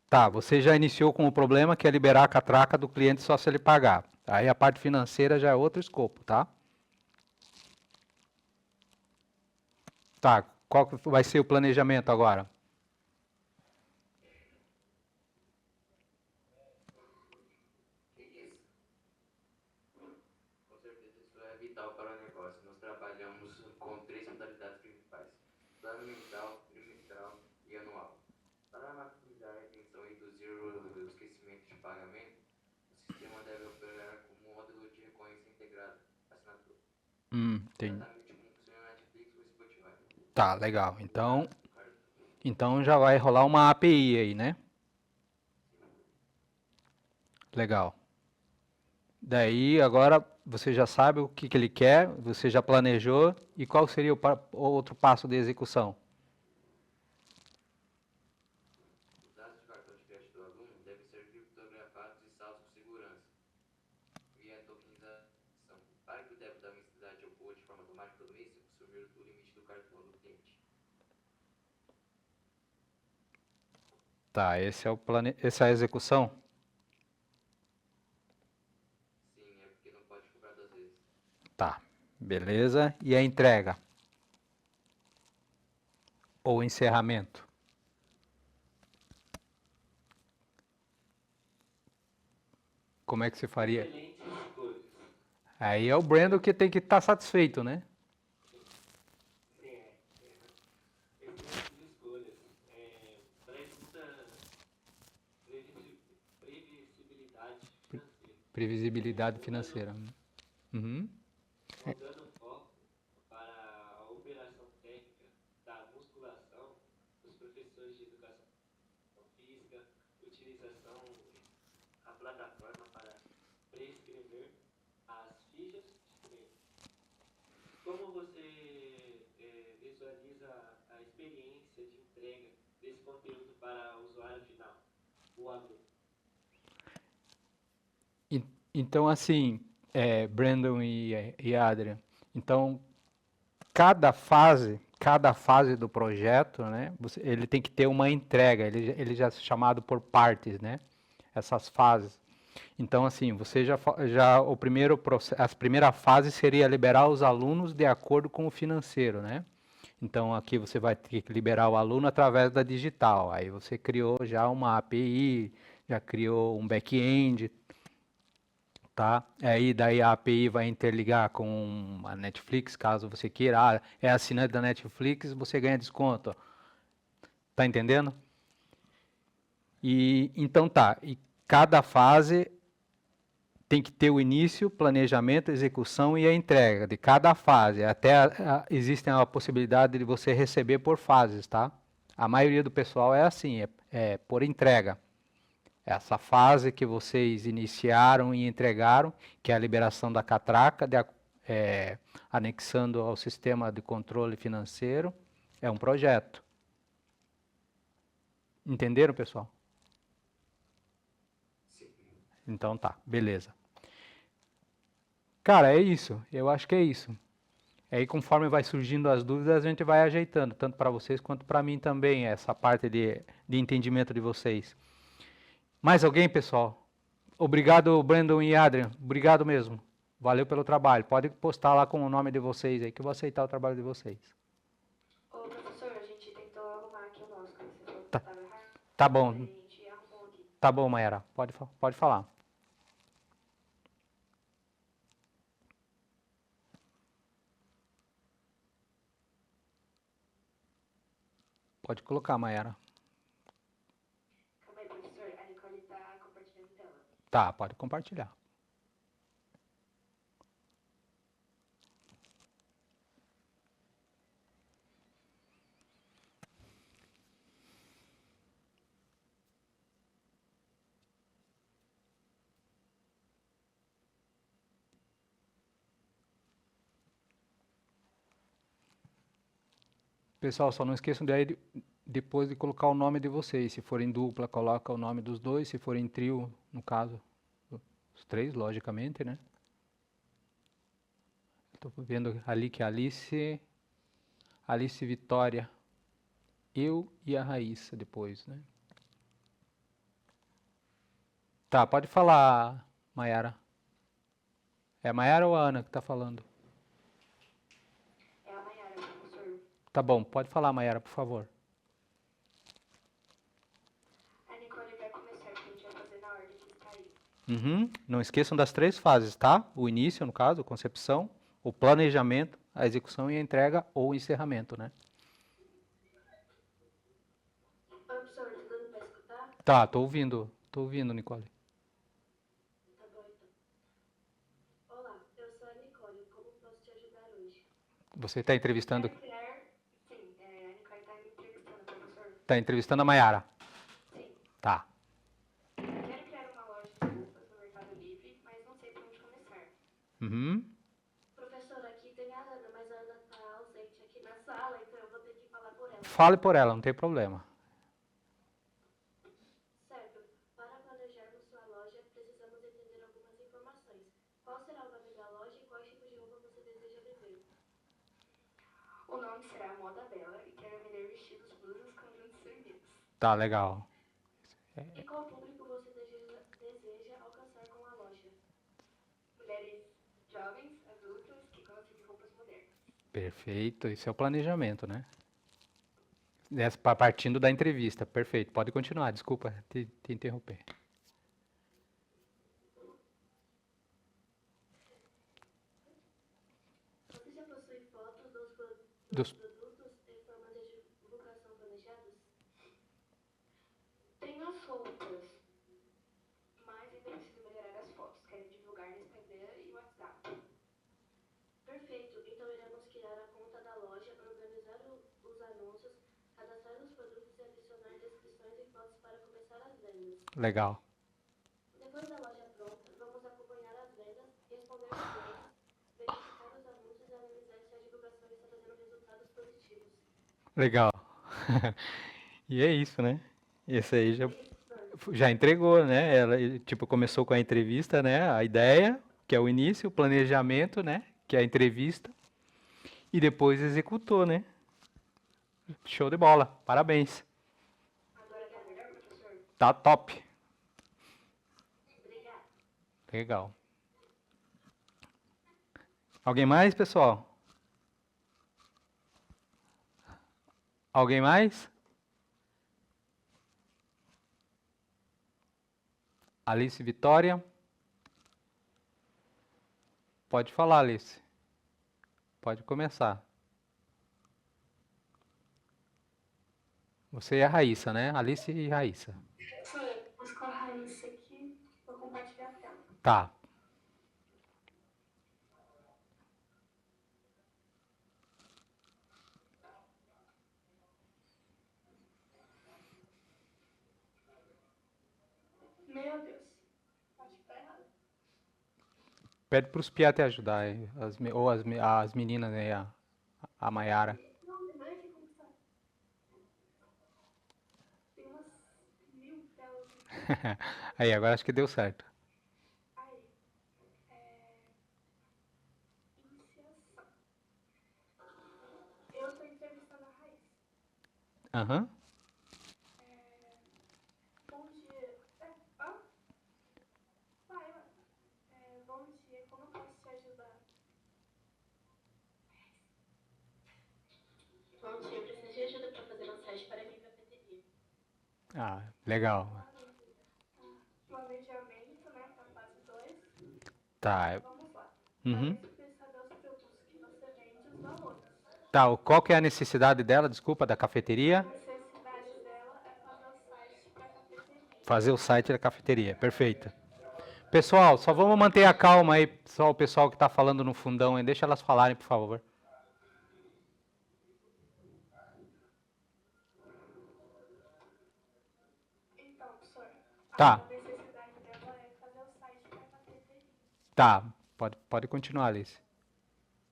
Tá, você já iniciou com o problema que é liberar a catraca do cliente só se ele pagar. Aí a parte financeira já é outro escopo, tá? Tá, qual que vai ser o planejamento agora? Com certeza isso é vital para o negócio. Nós trabalhamos com 3 modalidades principais: plano mensal, trimestral e anual. Para maximizar a retenção e reduzir o esquecimento de pagamento, o sistema deve operar como um módulo de recorrência integrado, assinatura. Entendi. Exatamente como funciona a Netflix ou Spotify. Tá, legal. Então já vai rolar uma API aí, né? Legal. Daí agora você já sabe o que ele quer, você já planejou, e qual seria o outro passo de execução? Os dados do cartão de crédito do aluno devem ser criptografados e salvos com segurança via tokenização. Para que o débito da mensalidade ocorra de forma automática todo mês, se consumir o limite do cartão do cliente. Tá, essa é a execução? Sim, é porque não pode cobrar 2 vezes. Tá, beleza. E a entrega? Ou encerramento? Como é que você faria? Excelentes escolhas. Aí é o Brandon que tem que estar satisfeito, né? Excelentes escolhas. Traz muita previsibilidade financeira. Previsibilidade financeira. Uhum. Mudando o foco para a operação técnica da musculação, os professores de educação física, utilização da plataforma para prescrever as fichas de treino. Como você visualiza a experiência de entrega desse conteúdo para o usuário final, o aluno? Então, assim, Brandon e Adrian, então, cada fase do projeto, né, ele tem que ter uma entrega, ele já é chamado por partes, né, essas fases. Então, assim, você a primeira fase seria liberar os alunos de acordo com o financeiro, né? Então, aqui você vai ter que liberar o aluno através da digital. Aí você criou já uma API, já criou um back-end, tá? Aí daí a API vai interligar com a Netflix, caso você queira. Ah, é assinante da Netflix, você ganha desconto. Tá entendendo? E então tá. E cada fase tem que ter o início, planejamento, execução e a entrega de cada fase. Até existe a possibilidade de você receber por fases, tá? A maioria do pessoal é assim, é por entrega. Essa fase que vocês iniciaram e entregaram, que é a liberação da catraca, anexando ao sistema de controle financeiro, é um projeto. Entenderam, pessoal? Sim. Então tá, beleza. Cara, é isso. Eu acho que é isso. Aí, conforme vai surgindo as dúvidas, a gente vai ajeitando, tanto para vocês quanto para mim também, essa parte de entendimento de vocês. Mais alguém, pessoal? Obrigado, Brandon e Adrian. Obrigado mesmo. Valeu pelo trabalho. Pode postar lá com o nome de vocês aí, que eu vou aceitar o trabalho de vocês. Ô, professor, a gente tentou arrumar aqui o nosso, que você falou que Tá. estava errado. Tá A bom, gente arrumou aqui. tá bom, Mayara. Pode falar. Pode colocar, Mayara. Calma aí, professor. A Nicole está compartilhando tela. Tá, pode compartilhar. Pessoal, só não esqueçam de aí depois de colocar o nome de vocês. Se for em dupla, coloca o nome dos dois. Se for em trio, no caso, os três, logicamente, né? Estou vendo ali que a Alice Vitória, eu e a Raíssa depois, né? Tá, pode falar, Mayara. É a Mayara ou a Ana que está falando? É a Mayara, professor. Tá bom, pode falar, Mayara, por favor. A Nicole vai começar, porque a gente vai fazer na ordem que está aí. Uhum. Não esqueçam das três fases, tá? O início, no caso, a concepção, o planejamento, a execução e a entrega ou o encerramento, né? Ô, professor, tá dando para escutar? Tá, tô ouvindo, Nicole. Tá bom, então. Olá, eu sou a Nicole. Como posso te ajudar hoje? Você está entrevistando, Quero criar... Sim, a Nicole está me entrevistando, professor. tá entrevistando a Mayara. Sim. Tá. Quero criar uma loja de roupas no Mercado Livre, mas não sei por onde começar. Uhum. Professor, aqui tem a Ana, mas a Ana está ausente aqui na sala, então eu vou ter que falar por ela. Fale por ela, não tem problema. Certo. Para planejarmos sua loja, precisamos entender algumas informações. Qual será o nome da loja e quais tipos de roupa você deseja vender? O nome será Moda Bela e quero vender vestidos, blusas, conjuntos e serviços. Tá, legal. E qual público você deseja alcançar com a loja? Mulheres jovens, adultas, que gostam de roupas modernas. Perfeito, esse é o planejamento, né? Partindo da entrevista, perfeito. Pode continuar, desculpa te interromper. Você já possui fotos Dos- produtos em forma de divulgação planejados? Tenho as roupas, mas ainda preciso melhorar as fotos. Quero divulgar no Instagram e WhatsApp. Perfeito, então iremos criar a conta da loja, organizar os anúncios, cadastrar os produtos e adicionar descrições e fotos para começar as vendas. Legal. Depois da loja pronta, vamos acompanhar as vendas, responder os clientes, verificar os anúncios e analisar se a divulgação está trazendo resultados positivos. Legal. E é isso, né? Esse aí já entregou, né? Ela, tipo, começou com a entrevista, né? A ideia, que é o início, o planejamento, né? Que é a entrevista. E depois executou, né? Show de bola. Parabéns. Agora tá melhor, professor? Tá top. Obrigada. Legal. Alguém mais, pessoal? Alguém mais? Alice Vitória. Pode falar, Alice. Pode começar. Você e a Raíssa, né? Alice e Raíssa. Sou eu. Vou buscar a Raíssa aqui. Vou compartilhar a tela. Tá. Meu Deus. Acho que tá errado. Pede para os Pia te ajudar aí, ou as meninas aí, a Maiara. Não, olha aqui como está. Tem umas 1000 telas aqui. Aí, agora acho que deu certo. Aí. Iniciação. Eu estou entrevistando a Raíssa. Aham. Bom dia. Vai. Bom dia. Como eu posso te ajudar? Bom dia. Eu preciso de ajuda para fazer um site para a minha cafeteria. Ah, legal. Planejamento, né? Para fase 2. Tá. Vamos lá. Uhum. Eu preciso saber os produtos que você vende e os valores. Tá, qual que é a necessidade dela, desculpa, da cafeteria? A necessidade dela é fazer o site para a cafeteria. Fazer o site da cafeteria, perfeito. Pessoal, só vamos manter a calma aí, só o pessoal que está falando no fundão aí, deixa elas falarem, por favor. Então, professor, Tá. a necessidade dela é fazer o site para a cafeteria. Tá, pode continuar, Alice.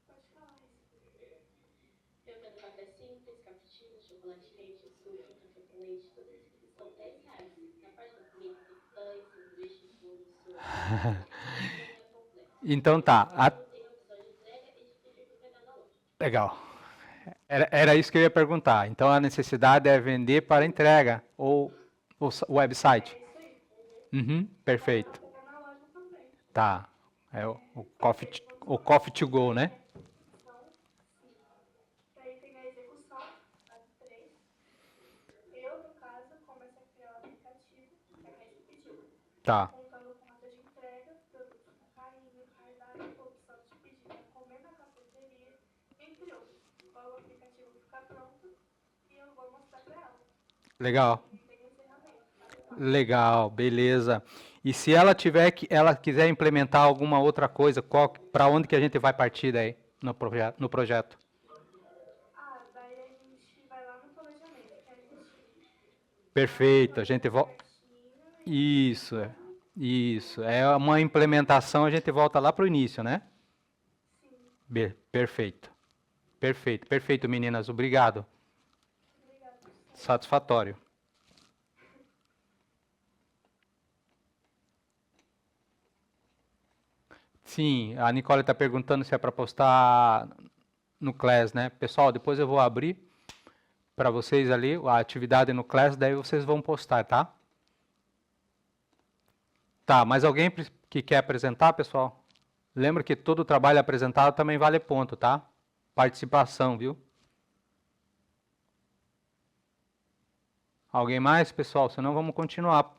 Pode falar isso. Eu quero café simples, cappuccino, chocolate quente, suco, café com leite, todos esses são R$10. Na parte da comida tem pães, sanduíches, bolos, sopa. Então tá, Tem opção de entrega e de pedir para pegar na loja. legal. Era isso que eu ia perguntar. Então a necessidade é vender para entrega ou o website? Uhum, perfeito. Pegar na loja também. Tá. É o coffee to go, né? Daí tem a execução, fase 3. Eu, no caso, começo a criar o aplicativo, que é mais pedido. Tá. Contando com a de entrega, produtos no carrinho, cardápio, opção de pedir para comer na cafeteria, entre outros. O aplicativo fica pronto e eu vou mostrar para ela. Legal. E tem encerramento. Legal, beleza. E se ela quiser implementar alguma outra coisa, para onde que a gente vai partir daí no projeto? Daí a gente vai lá no planejamento, que a gente... Perfeito, a gente volta. Isso, isso. É uma implementação, a gente volta lá para o início, né? Sim. Perfeito. Perfeito, meninas. Obrigado. Satisfatório. Sim, a Nicole está perguntando se é para postar no Class, né? Pessoal, depois eu vou abrir para vocês ali a atividade no Class, daí vocês vão postar, tá? Tá, mais alguém que quer apresentar, pessoal? Lembra que todo trabalho apresentado também vale ponto, tá? Participação, viu? Alguém mais, pessoal? Senão vamos continuar.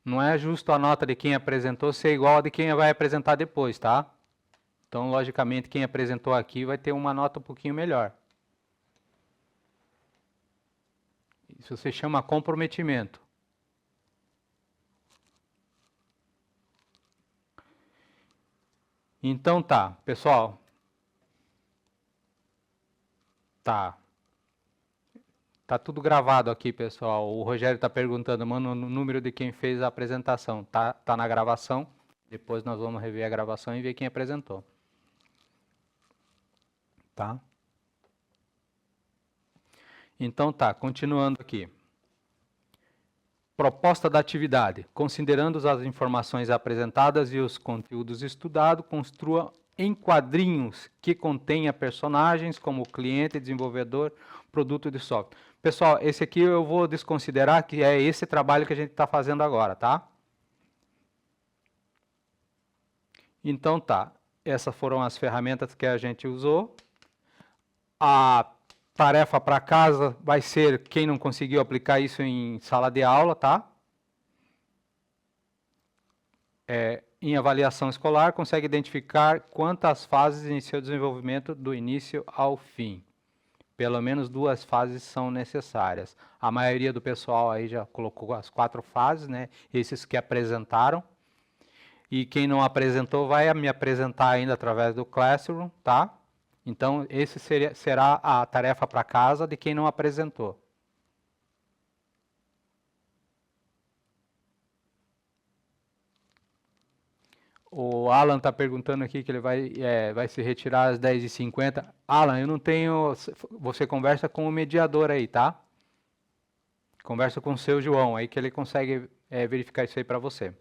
Não é justo a nota de quem apresentou ser igual a de quem vai apresentar depois, tá? Então, logicamente, quem apresentou aqui vai ter uma nota um pouquinho melhor. Isso se chama comprometimento. Então tá, pessoal. Tá. Tá tudo gravado aqui, pessoal. O Rogério está perguntando, mano, o número de quem fez a apresentação. Tá na gravação. Depois nós vamos rever a gravação e ver quem apresentou. Tá? Então tá, continuando aqui. Proposta da atividade. Considerando as informações apresentadas e os conteúdos estudados, construa em quadrinhos que contenha personagens como cliente, desenvolvedor, produto de software. Pessoal, esse aqui eu vou desconsiderar que é esse trabalho que a gente está fazendo agora, tá? Então tá, essas foram as ferramentas que a gente usou. A tarefa para casa vai ser quem não conseguiu aplicar isso em sala de aula, tá? em avaliação escolar, consegue identificar quantas fases em seu desenvolvimento do início ao fim. Pelo menos 2 fases são necessárias. A maioria do pessoal aí já colocou as 4 fases, né? Esses que apresentaram. E quem não apresentou vai me apresentar ainda através do Classroom, tá? Então, esse será a tarefa para casa de quem não apresentou. O Alan está perguntando aqui que ele vai se retirar às 10h50. Alan, eu não tenho... Você conversa com o mediador aí, tá? Conversa com o seu João aí que ele consegue verificar isso aí para você.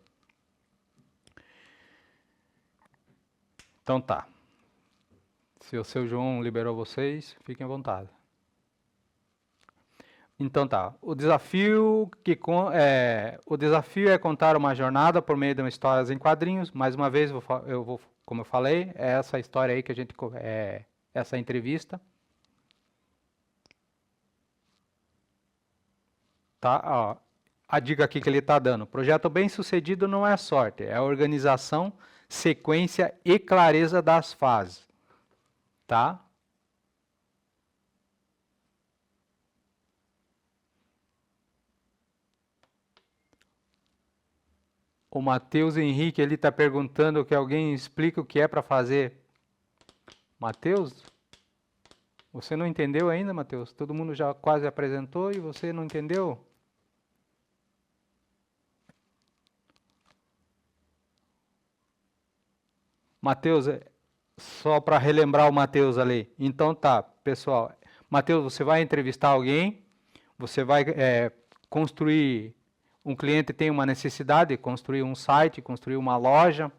Então tá. Se o seu João liberou vocês, fiquem à vontade. Então tá. O desafio é contar uma jornada por meio de uma história em quadrinhos. Mais uma vez, como eu falei, é essa história aí que a gente essa entrevista. Tá? Ó, a dica aqui que ele está dando. Projeto bem-sucedido não é sorte, é organização, sequência e clareza das fases. Tá? O Matheus Henrique, ele está perguntando que alguém explique o que é para fazer. Matheus, você não entendeu ainda, Matheus? Todo mundo já quase apresentou e você não entendeu? Matheus, só para relembrar o Matheus ali. Então tá, pessoal. Matheus, você vai entrevistar alguém, você vai construir... Um cliente tem uma necessidade de construir um site, construir uma loja,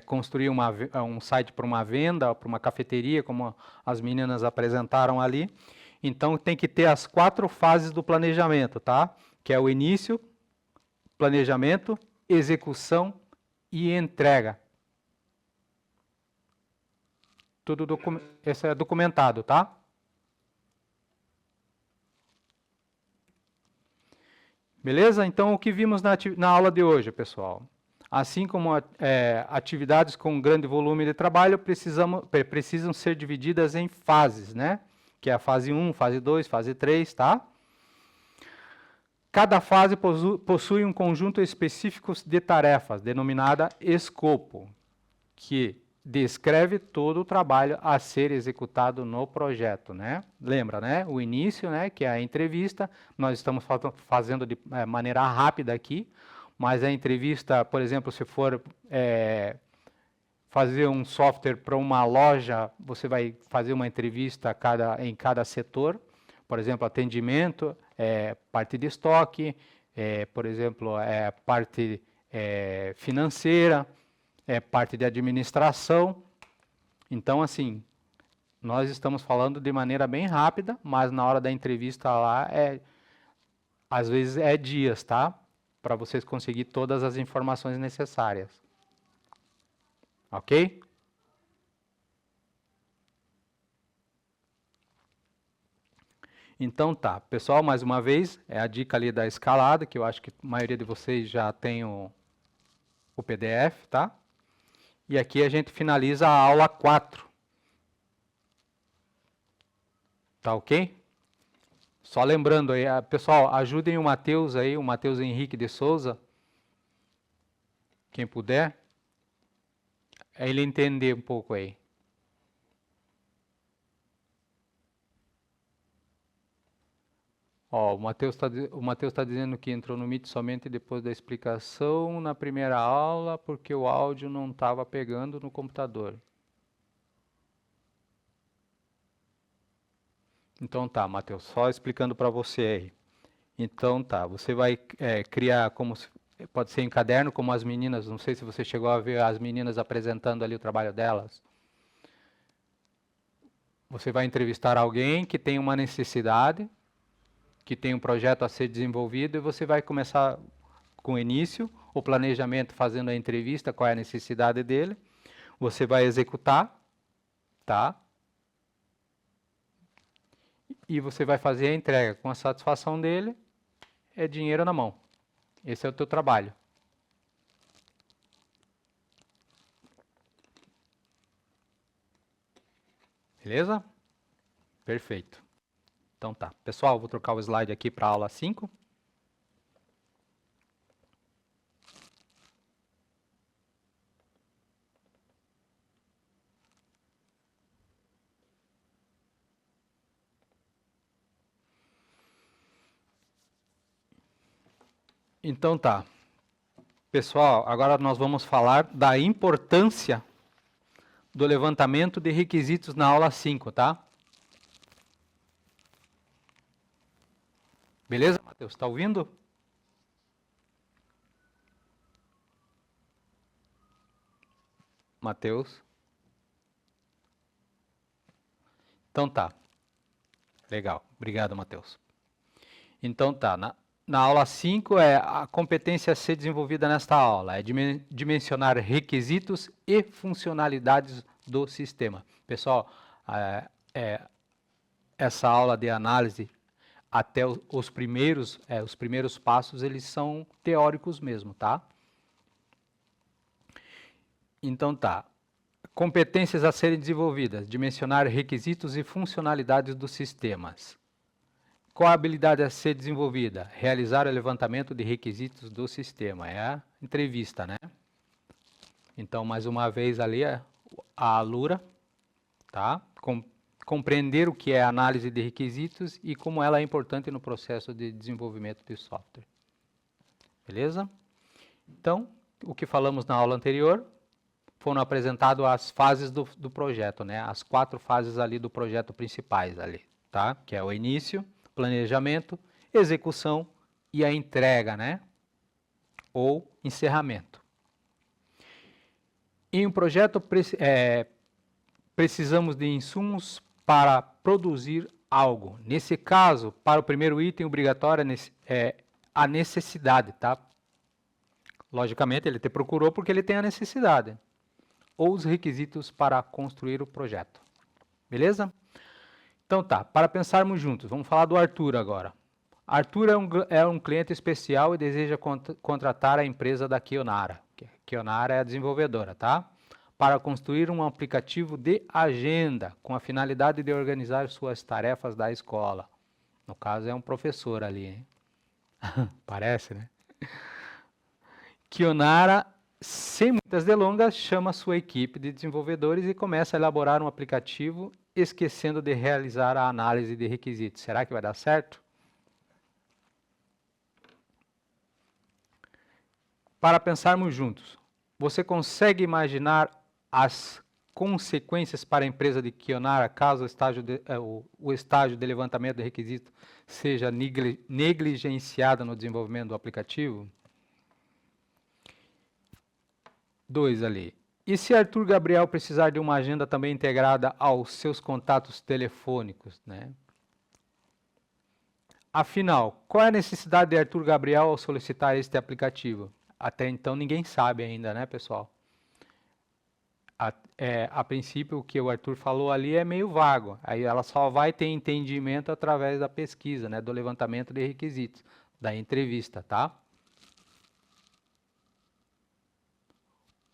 construir um site para uma venda, para uma cafeteria, como as meninas apresentaram ali. Então, tem que ter as 4 fases do planejamento, tá? Que é o início, planejamento, execução e entrega. Esse é documentado, tá? Beleza? Então, o que vimos na aula de hoje, pessoal? Assim como atividades com grande volume de trabalho precisam ser divididas em fases, né? Que é a fase 1, fase 2, fase 3, tá? Cada fase possui um conjunto específico de tarefas, denominada escopo, que descreve todo o trabalho a ser executado no projeto, né? Lembra, né? O início, né? Que é a entrevista. Nós estamos fazendo de maneira rápida aqui, mas a entrevista, por exemplo, se for fazer um software para uma loja, você vai fazer uma entrevista em cada setor. Por exemplo, atendimento, parte de estoque, por exemplo, parte financeira, parte de administração. Então, assim, nós estamos falando de maneira bem rápida, mas na hora da entrevista lá, às vezes dias, tá? Para vocês conseguirem todas as informações necessárias. Ok? Então tá, pessoal, mais uma vez, é a dica ali da escalada, que eu acho que a maioria de vocês já tem o PDF, tá? E aqui a gente finaliza a aula 4. Tá ok? Só lembrando aí, pessoal, ajudem o Matheus aí, o Matheus Henrique de Souza, quem puder, a ele entender um pouco aí. Ó, o Matheus tá dizendo que entrou no Meet somente depois da explicação na primeira aula, porque o áudio não estava pegando no computador. Então tá, Matheus, só explicando para você aí. Então tá, você vai criar pode ser em caderno, como as meninas, não sei se você chegou a ver as meninas apresentando ali o trabalho delas. Você vai entrevistar alguém que tem uma necessidade, que tem um projeto a ser desenvolvido, e você vai começar com o início, o planejamento, fazendo a entrevista, qual é a necessidade dele. Você vai executar, tá? E você vai fazer a entrega com a satisfação dele, é dinheiro na mão. Esse é o teu trabalho. Beleza? Perfeito. Então tá. Pessoal, vou trocar o slide aqui para a aula 5. Então tá. Pessoal, agora nós vamos falar da importância do levantamento de requisitos na aula 5, tá? Beleza, Matheus? Está ouvindo? Matheus? Então tá. Legal. Obrigado, Matheus. Então tá. Na aula 5, a competência a ser desenvolvida nesta aula é dimensionar requisitos e funcionalidades do sistema. Pessoal, essa aula de análise, até os primeiros passos, eles são teóricos mesmo, tá? Então tá. Competências a serem desenvolvidas, dimensionar requisitos e funcionalidades dos sistemas. Qual a habilidade a ser desenvolvida? Realizar o levantamento de requisitos do sistema. É a entrevista, né? Então, mais uma vez ali, a Alura, tá? Compreender o que é análise de requisitos e como ela é importante no processo de desenvolvimento de software. Beleza? Então, o que falamos na aula anterior, foram apresentadas as fases do projeto, né? As 4 fases ali do projeto principais ali, tá? Que é o início, planejamento, execução e a entrega, né? Ou encerramento. Em um projeto, precisamos de insumos para produzir algo. Nesse caso, para o primeiro item obrigatório é a necessidade, tá? Logicamente, ele te procurou porque ele tem a necessidade. Ou os requisitos para construir o projeto. Beleza? Então tá, para pensarmos juntos, vamos falar do Arthur agora. Arthur é um cliente especial e deseja contratar a empresa da Kionara. Kionara é a desenvolvedora, tá? Para construir um aplicativo de agenda com a finalidade de organizar suas tarefas da escola. No caso é um professor ali, hein? Parece, né? Kionara, sem muitas delongas, chama sua equipe de desenvolvedores e começa a elaborar um aplicativo, esquecendo de realizar a análise de requisitos. Será que vai dar certo? Para pensarmos juntos, você consegue imaginar as consequências para a empresa de Kionara caso o estágio de levantamento de requisitos seja negligenciado no desenvolvimento do aplicativo? 2 ali. E se Arthur Gabriel precisar de uma agenda também integrada aos seus contatos telefônicos, né? Afinal, qual é a necessidade de Arthur Gabriel ao solicitar este aplicativo? Até então ninguém sabe ainda, né, pessoal? A princípio, o que o Arthur falou ali é meio vago. Aí ela só vai ter entendimento através da pesquisa, né, do levantamento de requisitos, da entrevista, tá?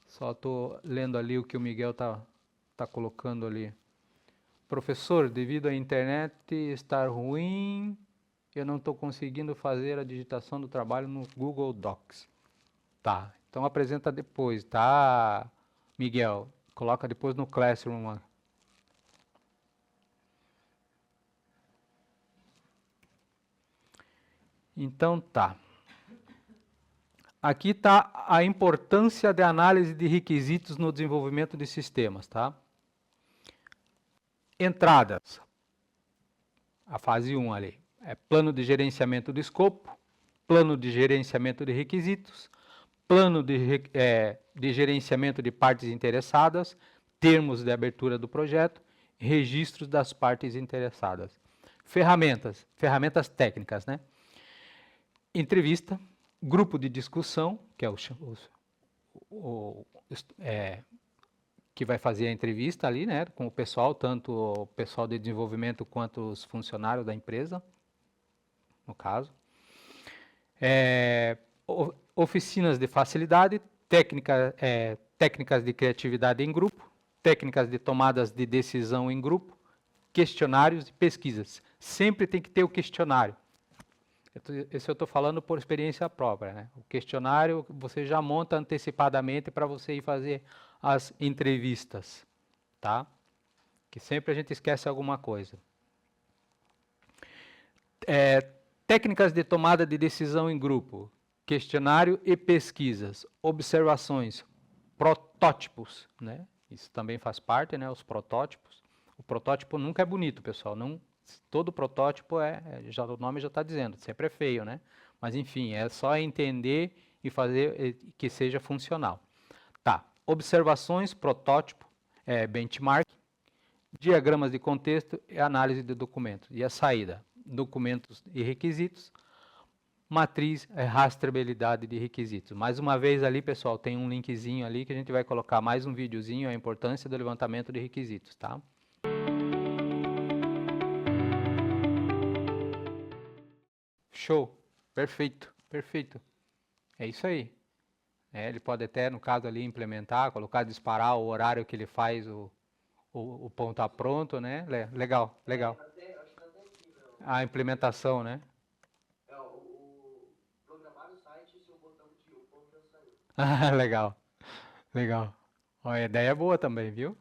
Só estou lendo ali o que o Miguel tá colocando ali. Professor, devido à internet estar ruim, eu não estou conseguindo fazer a digitação do trabalho no Google Docs. Tá, então apresenta depois, tá, Miguel? Coloca depois no Classroom. Então tá. Aqui está a importância da análise de requisitos no desenvolvimento de sistemas, tá? Entradas. A fase 1 ali. É plano de gerenciamento do escopo, plano de gerenciamento de requisitos, plano de gerenciamento de partes interessadas, termos de abertura do projeto, registros das partes interessadas. Ferramentas técnicas, né? Entrevista, grupo de discussão, que é que vai fazer a entrevista ali, né, com o pessoal, tanto o pessoal de desenvolvimento quanto os funcionários da empresa, no caso. Oficinas de facilidade, técnicas de criatividade em grupo, técnicas de tomadas de decisão em grupo, questionários e pesquisas. Sempre tem que ter o questionário. Esse eu estou falando por experiência própria, né? O questionário você já monta antecipadamente para você ir fazer as entrevistas, tá? Que sempre a gente esquece alguma coisa. Técnicas de tomada de decisão em grupo, questionário e pesquisas, observações, protótipos, né? Isso também faz parte, né? Os protótipos. O protótipo nunca é bonito, pessoal. Não, todo protótipo já o nome já está dizendo, sempre é feio, né? Mas enfim, é só entender e fazer que seja funcional. Tá. Observações, protótipo, benchmark, diagramas de contexto e análise de documentos. E a saída? Documentos e requisitos, matriz, rastreabilidade de requisitos. Mais uma vez ali, pessoal, tem um linkzinho ali que a gente vai colocar mais um videozinho, a importância do levantamento de requisitos, tá? Show, perfeito, perfeito. É isso aí. Ele pode até, no caso ali, implementar, colocar, disparar o horário que ele faz, o pão tá pronto, né? Legal, legal. Acho que tá até aqui, meu. A implementação, né? Programar o site e seu botão de o pão já saiu. Legal, legal. Ó, a ideia é boa também, viu?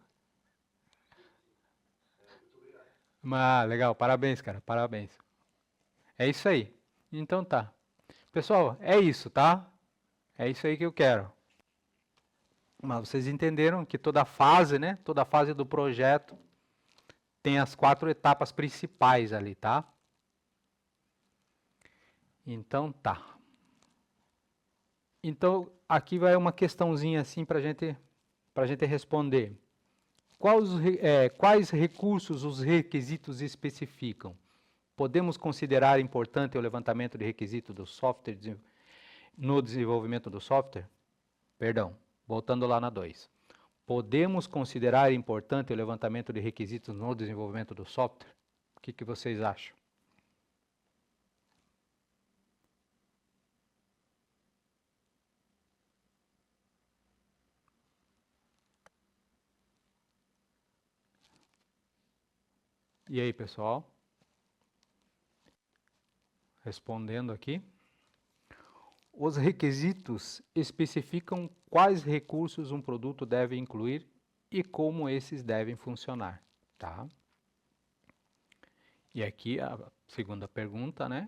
Muito obrigado. Mas, legal, parabéns, cara, parabéns. É isso aí. Então tá. Pessoal, é isso, tá? É isso aí que eu quero. Mas vocês entenderam que toda fase, né? Toda fase do projeto tem as 4 etapas principais ali, tá? Então tá. Então aqui vai uma questãozinha assim para gente responder. Quais recursos os requisitos especificam? Podemos considerar importante o levantamento de requisitos do software no desenvolvimento do software? Perdão, voltando lá na 2. Podemos considerar importante o levantamento de requisitos no desenvolvimento do software? O que vocês acham? E aí, pessoal? Respondendo aqui. Os requisitos especificam quais recursos um produto deve incluir e como esses devem funcionar, tá? E aqui a segunda pergunta, né?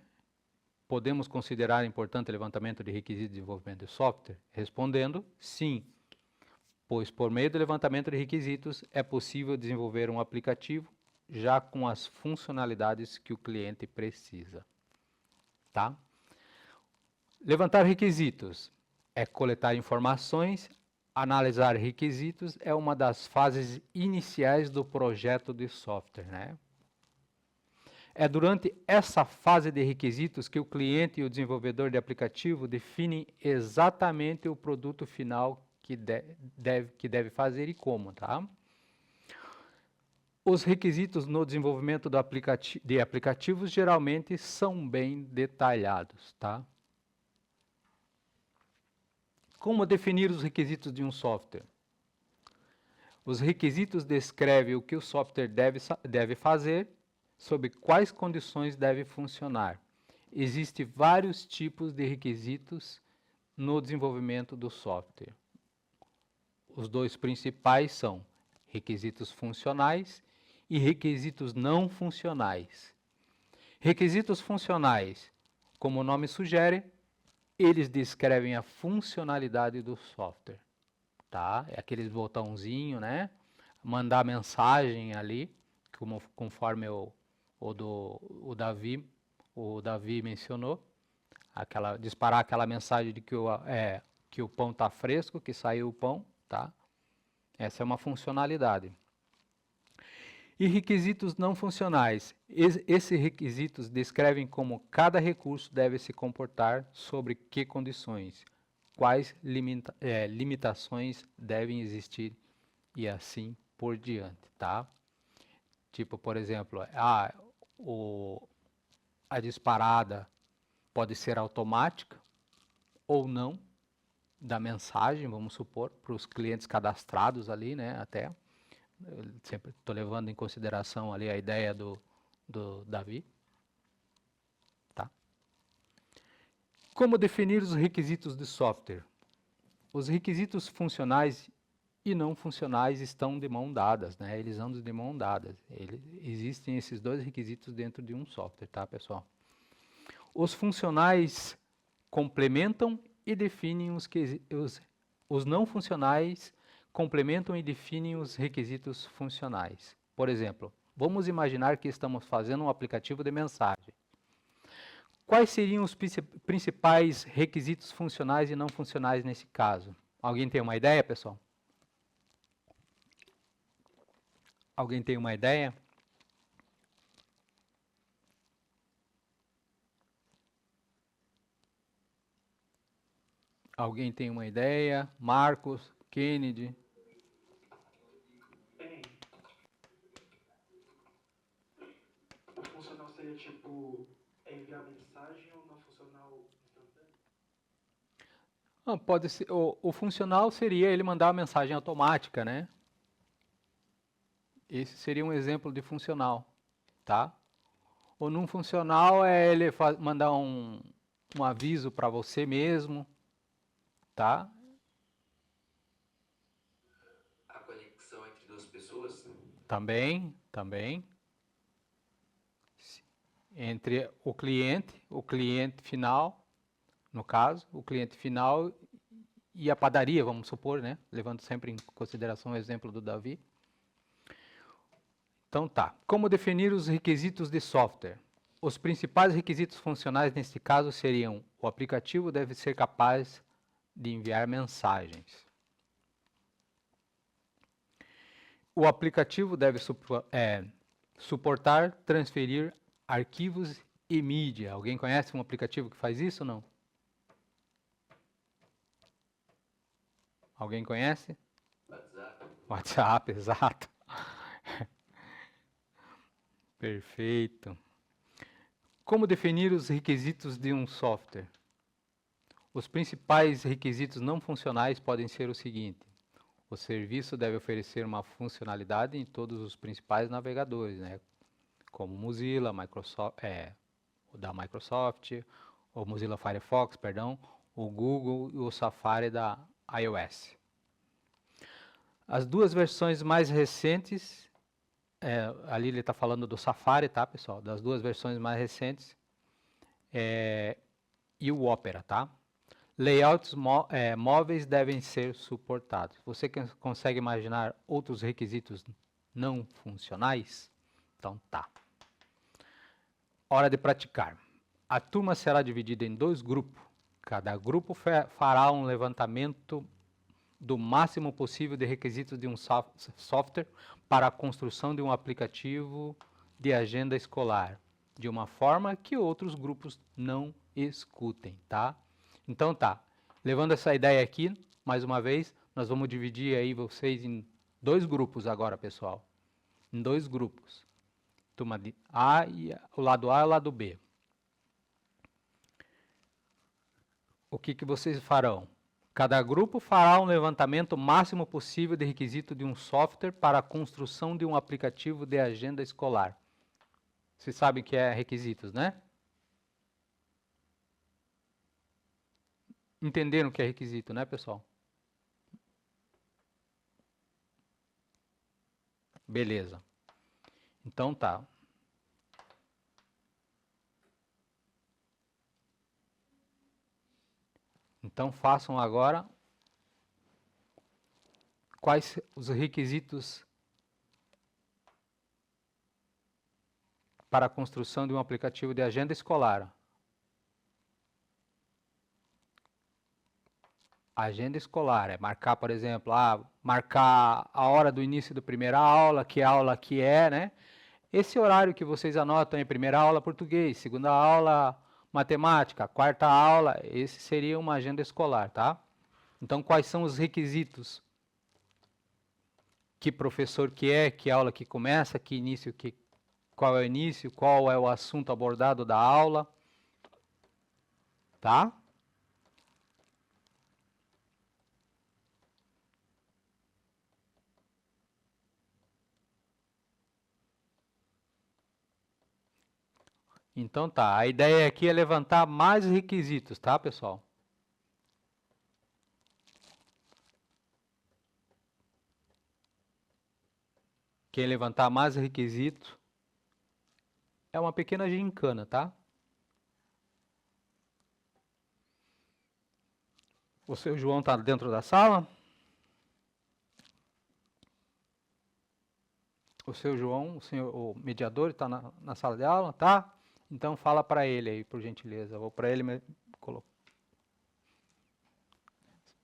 Podemos considerar importante o levantamento de requisitos de desenvolvimento de software? Respondendo, sim, pois por meio do levantamento de requisitos é possível desenvolver um aplicativo já com as funcionalidades que o cliente precisa, tá? Levantar requisitos é coletar informações, analisar requisitos é uma das fases iniciais do projeto de software, né? É durante essa fase de requisitos que o cliente e o desenvolvedor de aplicativo definem exatamente o produto final que deve fazer e como, tá? Os requisitos no desenvolvimento de aplicativos geralmente são bem detalhados, tá? Como definir os requisitos de um software? Os requisitos descrevem o que o software deve fazer, sob quais condições deve funcionar. Existem vários tipos de requisitos no desenvolvimento do software. Os 2 principais são requisitos funcionais e requisitos não funcionais. Requisitos funcionais, como o nome sugere, eles descrevem a funcionalidade do software, tá? É aqueles botãozinho, né? Mandar mensagem ali, conforme o Davi mencionou, disparar aquela mensagem de que o pão está fresco, que saiu o pão, tá? Essa é uma funcionalidade. E requisitos não funcionais. Esses requisitos descrevem como cada recurso deve se comportar, sobre que condições, quais limitações devem existir e assim por diante, tá? Tipo, por exemplo, a disparada pode ser automática ou não, da mensagem, vamos supor, para os clientes cadastrados ali, né, até. Eu sempre estou levando em consideração ali a ideia do Davi. Tá? Como definir os requisitos de software? Os requisitos funcionais e não funcionais estão de mão dadas, né? Eles andam de mão dadas. Existem esses dois requisitos dentro de um software, tá, pessoal? Os funcionais complementam e definem os não funcionais complementam e definem os requisitos funcionais. Por exemplo, vamos imaginar que estamos fazendo um aplicativo de mensagem. Quais seriam os principais requisitos funcionais e não funcionais nesse caso? Alguém tem uma ideia, pessoal? Alguém tem uma ideia? Alguém tem uma ideia? Marcos, Kennedy? Bem, o funcional seria tipo enviar mensagem ou não funcional instantâneo? Pode ser, o funcional seria ele mandar uma mensagem automática, né? Esse seria um exemplo de funcional, tá? O não funcional é ele mandar um aviso para você mesmo, tá? A conexão entre duas pessoas? Também. Entre o cliente final, no caso, o cliente final e a padaria, vamos supor, né? Levando sempre em consideração o exemplo do Davi. Então tá. Como definir os requisitos de software? Os principais requisitos funcionais nesse caso seriam: o aplicativo deve ser capaz de enviar mensagens. O aplicativo deve suportar transferir arquivos e mídia. Alguém conhece um aplicativo que faz isso ou não? Alguém conhece? WhatsApp. WhatsApp, exato. Perfeito. Como definir os requisitos de um software? Os principais requisitos não funcionais podem ser o seguinte: o serviço deve oferecer uma funcionalidade em todos os principais navegadores, né? Como Mozilla, o da Microsoft, o Mozilla Firefox, perdão, o Google e o Safari da iOS. As duas versões mais recentes, ali ele está falando do Safari, tá, pessoal? Das duas versões mais recentes, e o Opera, tá? Layouts móveis devem ser suportados. Você consegue imaginar outros requisitos não funcionais? Então tá. Hora de praticar. A turma será dividida em 2 grupos. Cada grupo fará um levantamento do máximo possível de requisitos de um software para a construção de um aplicativo de agenda escolar, de uma forma que outros grupos não escutem, tá? Então tá, levando essa ideia aqui, mais uma vez, nós vamos dividir aí vocês em 2 grupos agora, pessoal. Em 2 grupos. Turma de A, o lado A e o lado B. O que vocês farão? Cada grupo fará um levantamento máximo possível de requisito de um software para a construção de um aplicativo de agenda escolar. Vocês sabem o que é requisitos, né? Entenderam o que é requisito, né, pessoal? Beleza. Então tá. Então façam agora quais os requisitos para a construção de um aplicativo de agenda escolar. Agenda escolar é marcar, por exemplo, marcar a hora do início da primeira aula, que aula que é, né? Esse horário que vocês anotam em primeira aula português, segunda aula matemática, quarta aula, esse seria uma agenda escolar, tá? Então, quais são os requisitos? Que professor que aula que começa, qual é o início, qual é o assunto abordado da aula, tá? Então tá, a ideia aqui é levantar mais requisitos, tá, pessoal? Quem levantar mais requisitos é uma pequena gincana, tá? O seu João está dentro da sala? O seu João, o mediador, está na sala de aula, tá? Então fala para ele aí, por gentileza. Vou para ele colocar.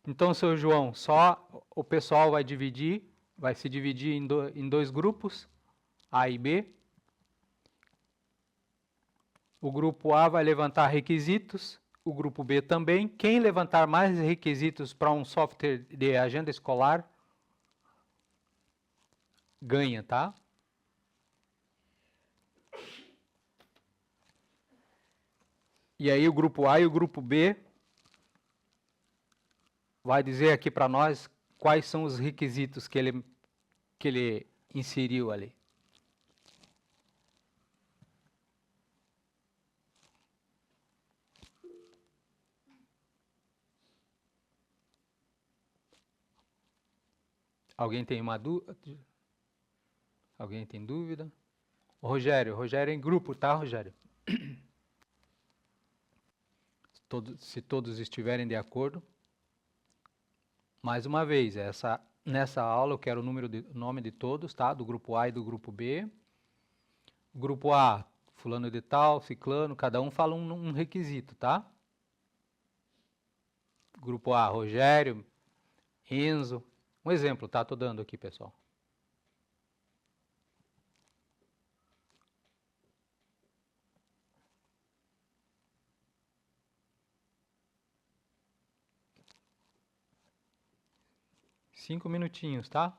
Então, seu João, só o pessoal vai se dividir em dois grupos, A e B. O grupo A vai levantar requisitos, o grupo B também. Quem levantar mais requisitos para um software de agenda escolar ganha, tá? E aí o grupo A e o grupo B vai dizer aqui para nós quais são os requisitos que ele inseriu ali. Alguém tem uma dúvida? Alguém tem dúvida? Rogério é em grupo, tá, Rogério? Se todos estiverem de acordo. Mais uma vez, nessa aula eu quero o nome de todos, tá? Do grupo A e do grupo B. Grupo A, fulano de tal, ciclano, cada um fala um requisito, tá? Grupo A, Rogério, Enzo. Um exemplo, tá? Tô dando aqui, pessoal. Cinco minutinhos, tá?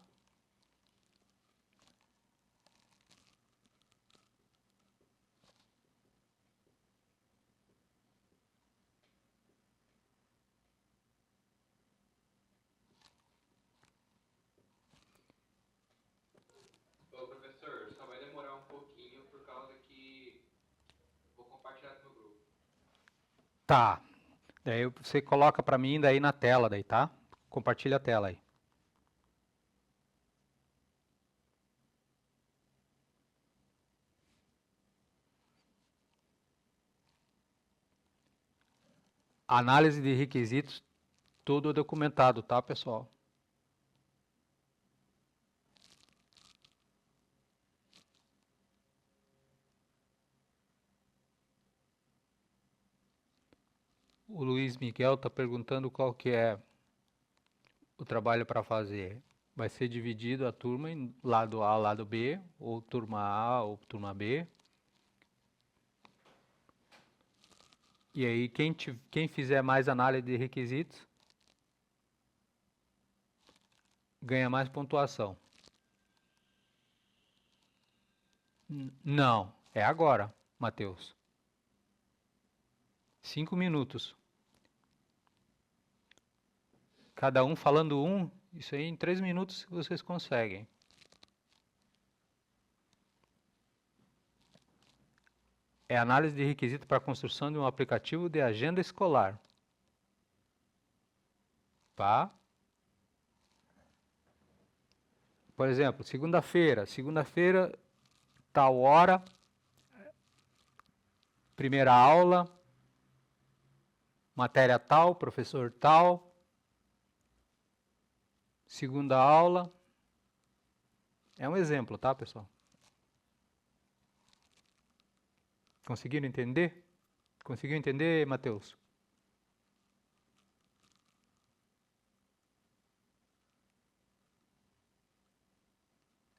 Ô, professor, só vai demorar um pouquinho por causa que vou compartilhar no meu grupo. Tá. Daí você coloca para mim daí na tela, daí, tá? Compartilha a tela aí. Análise de requisitos, tudo documentado, tá, pessoal? O Luiz Miguel está perguntando qual que é o trabalho para fazer. Vai ser dividido a turma em lado A, lado B, ou turma A ou turma B. E aí, quem fizer mais análise de requisitos, ganha mais pontuação. Não, é agora, Matheus. 5 minutos. Cada um falando isso aí em 3 minutos vocês conseguem. É análise de requisito para a construção de um aplicativo de agenda escolar. Tá? Por exemplo, segunda-feira, tal hora, primeira aula, matéria tal, professor tal, segunda aula. É um exemplo, tá, pessoal? Conseguiram entender? Conseguiu entender, Matheus?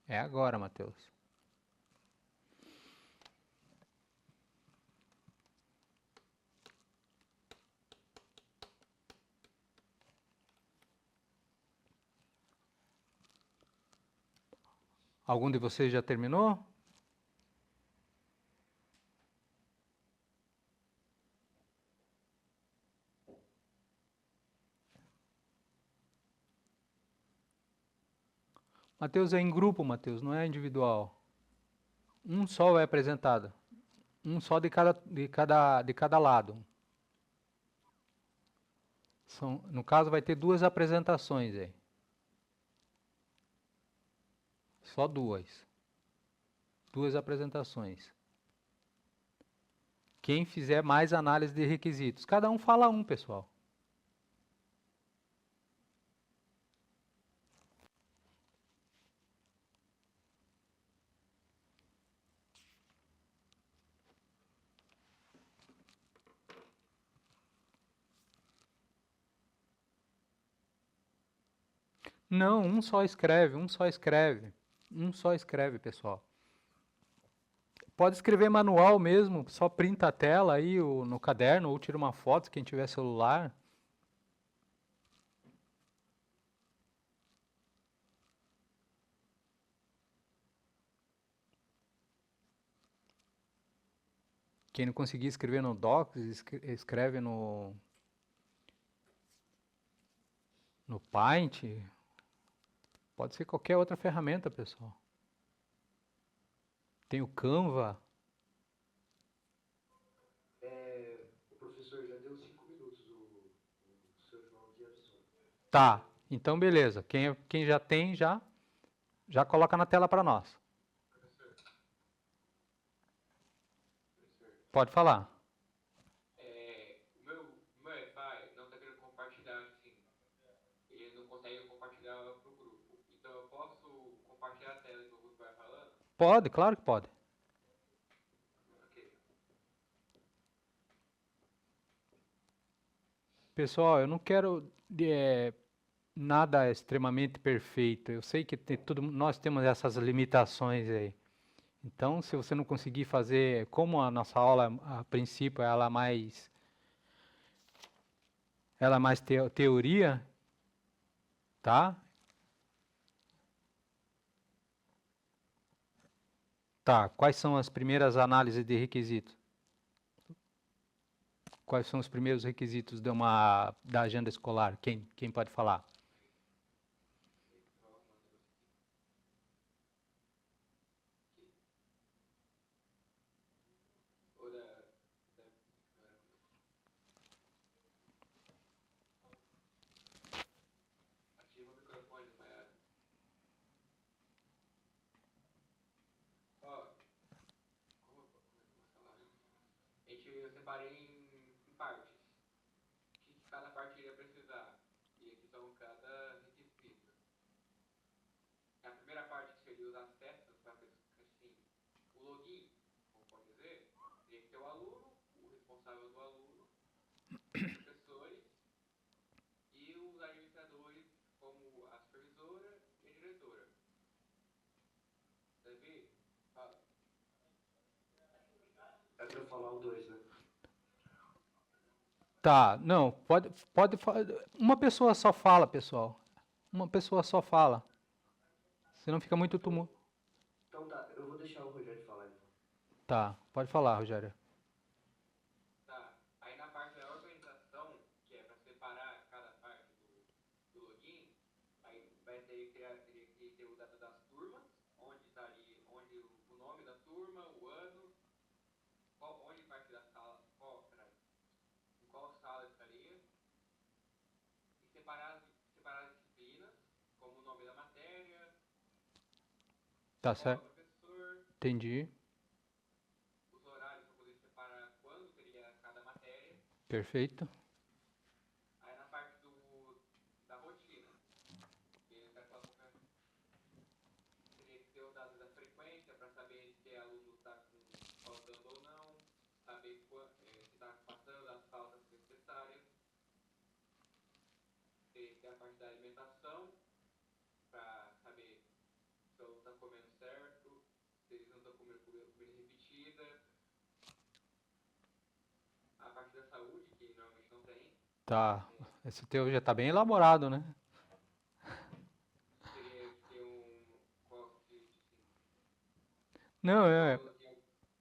É agora, Matheus. Algum de vocês já terminou? Matheus, é em grupo, Matheus, não é individual. Um só é apresentado. Um só de cada lado. No caso, vai ter 2 apresentações aí. Só 2. 2 apresentações. Quem fizer mais análise de requisitos. Cada um fala um, pessoal. Não, um só escreve, pessoal. Pode escrever manual mesmo, só printa a tela aí no caderno ou tira uma foto, quem tiver celular. Quem não conseguir escrever no Docs, escreve no Paint. Pode ser qualquer outra ferramenta, pessoal. Tem o Canva. O professor já deu 5 minutos, o seu João aqui avisou. Tá, então beleza. Quem já tem, já coloca na tela para nós. Pode falar. O meu Wi-Fi não está querendo compartilhar, assim. Ele não consegue compartilhar pro grupo. Então eu posso compartilhar a tela que o grupo vai falando? Pode, claro que pode. Ok. Pessoal, eu não quero nada extremamente perfeito. Eu sei que nós temos essas limitações aí. Então, se você não conseguir fazer, como a nossa aula, a princípio, ela é mais teoria, tá? Tá, quais são as primeiras análises de requisitos? Quais são os primeiros requisitos da agenda escolar? Quem pode falar? Ou ativa o microfone, Mayara. Ó, como eu posso falar? Eu separei em partes. O que cada parte iria precisar. E aqui estão cada requisito. A primeira parte, que seria os acessos, assim, o login, como pode dizer, teria que ter o aluno, o responsável do aluno, os professores e os administradores, como a supervisora e a diretora. Davi, fala. É pra falar o 2, né? Tá, não, pode uma pessoa só fala, pessoal. Uma pessoa só fala. Senão fica muito tumulto. Então tá, eu vou deixar o Rogério falar então. Tá, pode falar, Rogério. Tá, aí na parte da organização, que é para separar cada parte do login, aí teria que ter o data das turmas, onde estaria, o nome da turma, o ano, onde parte da sala, em qual sala estaria, e separar as disciplinas, como o nome da matéria, Tá qual é o certo? professor, Entendi. os horários para poder separar quando teria cada matéria. Perfeito. Aí na parte da rotina, que eu quero falar teria que ter o dado da frequência para saber se o aluno está faltando ou não, saber se está passando as faltas necessárias. Teria que ter a parte da alimentação, para saber se o aluno está comendo certo, se eles não estão comendo comida repetida. A parte da saúde, que normalmente não tem. Tá. Esse teu já tá bem elaborado, né? Teria que ter Não,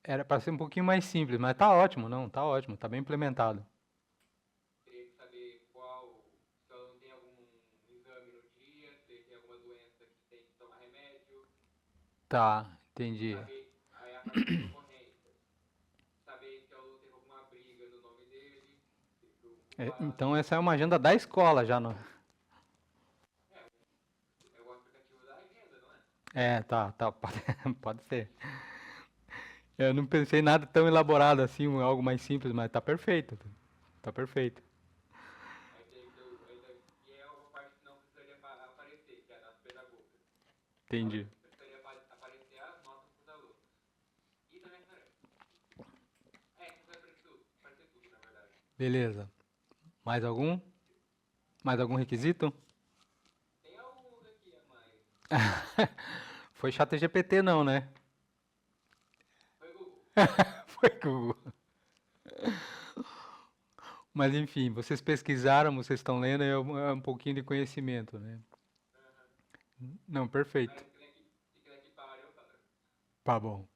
era para ser um pouquinho mais simples, mas tá ótimo, não, tá ótimo, tá bem implementado. teria que saber se o aluno tem algum exame no dia, se ele tem alguma doença que tem que tomar remédio. Tá, entendi. Saber, aí a parte das ocorrências. saber se o aluno teve alguma briga no nome dele, se Então essa é uma agenda da escola já, não? é o aplicativo da agenda, não é? Tá, pode ser. Eu não pensei em nada tão elaborado assim, algo mais simples, mas tá perfeito. Tá perfeito. Aí tem que é uma parte que não precisaria aparecer, que é a nota pedagoga. Entendi. Precisaria aparecer as notas para os alunos. E também tarefa. Isso vai aparecer tudo, na verdade. Beleza. Mais algum? Mais algum requisito? Tem alguns aqui a mais. Foi ChatGPT não, né? Foi Google. Foi Google. Mas enfim, vocês pesquisaram, vocês estão lendo, é um pouquinho de conhecimento, né? Não, perfeito. Mas se quiser que pare, eu paro. Tá bom.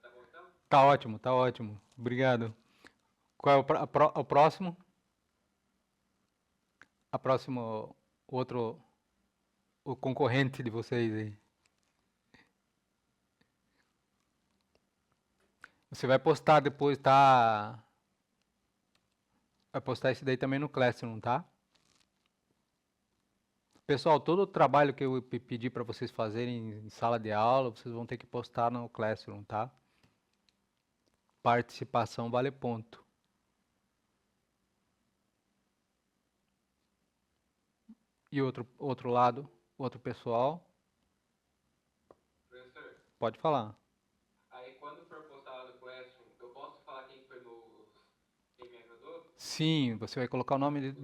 Tá bom então? Tá ótimo, tá ótimo. Obrigado. Qual é o próximo? A próximo, outro, o concorrente de vocês aí. Você vai postar depois, tá? Vai postar esse daí também no Classroom, tá? Pessoal, todo o trabalho que eu pedi para vocês fazerem em sala de aula, vocês vão ter que postar no Classroom, tá? Participação vale ponto. E outro lado, outro pessoal, Professor, pode falar. aí quando for postado no Classroom, eu posso falar quem me ajudou? Sim, você vai colocar o nome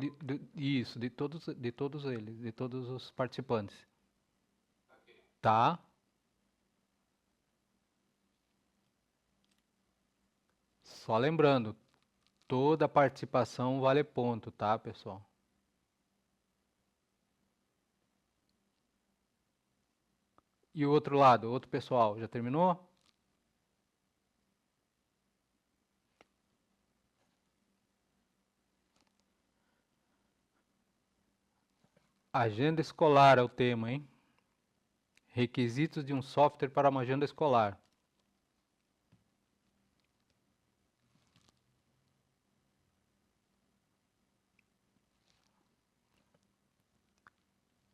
isso, de todos eles, de todos os participantes. Ok. Tá? Só lembrando, toda participação vale ponto, tá, pessoal? E o outro lado, outro pessoal, já terminou? Agenda escolar é o tema, hein? Requisitos de um software para uma agenda escolar.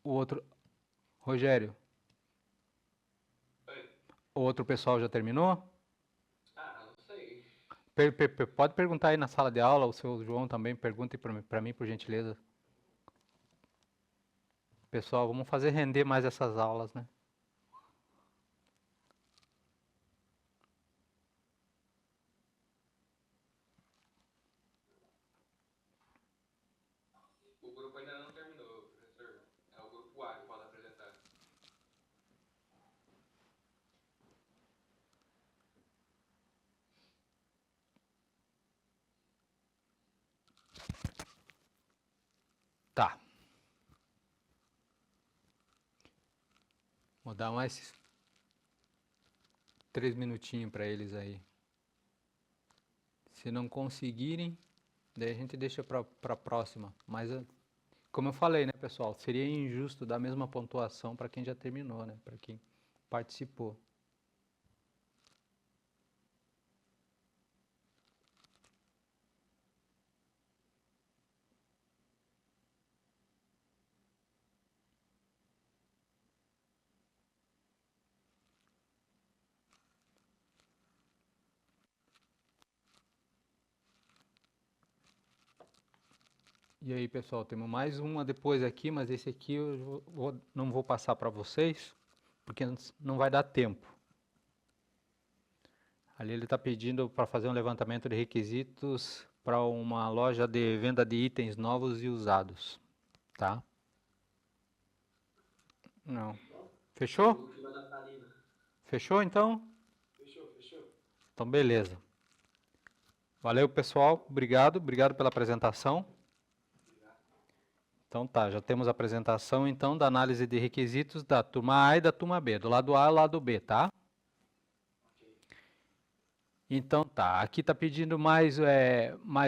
O outro, Rogério, Oi. o outro pessoal já terminou? Não sei. Pode perguntar aí na sala de aula, o seu João também, pergunte para mim, por gentileza. Pessoal, vamos fazer render mais essas aulas, né? O grupo ainda não terminou, professor. É o grupo A que pode apresentar. Tá. Vou dar mais 3 minutinhos para eles aí. Se não conseguirem, daí a gente deixa para a próxima. Mas, como eu falei, né, pessoal, seria injusto dar a mesma pontuação para quem já terminou, né? Para quem participou. E aí, pessoal, temos mais uma depois aqui, mas esse aqui eu não vou passar para vocês, porque não vai dar tempo. Ali ele está pedindo para fazer um levantamento de requisitos para uma loja de venda de itens novos e usados, tá? Não. Fechou? Fechou, então? Fechou. Então, beleza. Valeu, pessoal. Obrigado pela apresentação. Então tá, já temos a apresentação então da análise de requisitos da turma A e da turma B, do lado A e do lado B, tá? Então tá, aqui tá pedindo mais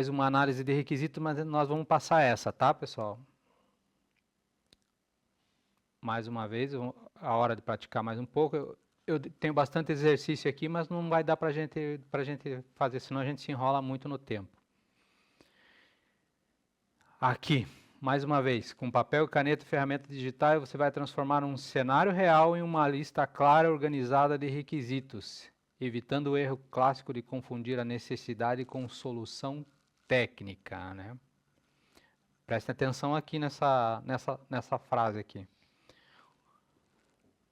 uma análise de requisitos, mas nós vamos passar essa, tá, pessoal? Mais uma vez, a hora de praticar mais um pouco. eu tenho bastante exercício aqui, mas não vai dar para gente fazer, senão a gente se enrola muito no tempo. Aqui, mais uma vez, com papel, caneta e ferramenta digital, você vai transformar um cenário real em uma lista clara e organizada de requisitos, evitando o erro clássico de confundir a necessidade com solução técnica, né? Preste atenção aqui nessa frase aqui.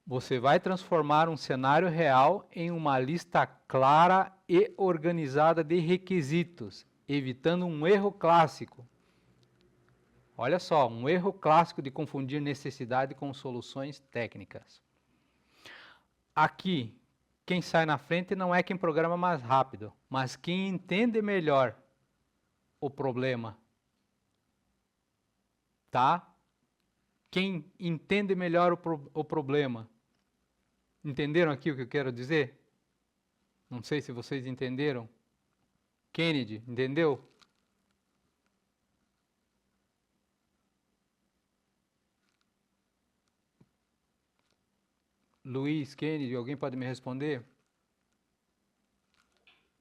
Você vai transformar um cenário real em uma lista clara e organizada de requisitos, evitando um erro clássico. Olha só, um erro clássico de confundir necessidade com soluções técnicas. Aqui, quem sai na frente não é quem programa mais rápido, mas quem entende melhor o problema. Tá? Quem entende melhor o problema. Entenderam aqui o que eu quero dizer? Não sei se vocês entenderam. Kennedy, entendeu? Luiz, Kennedy, alguém pode me responder?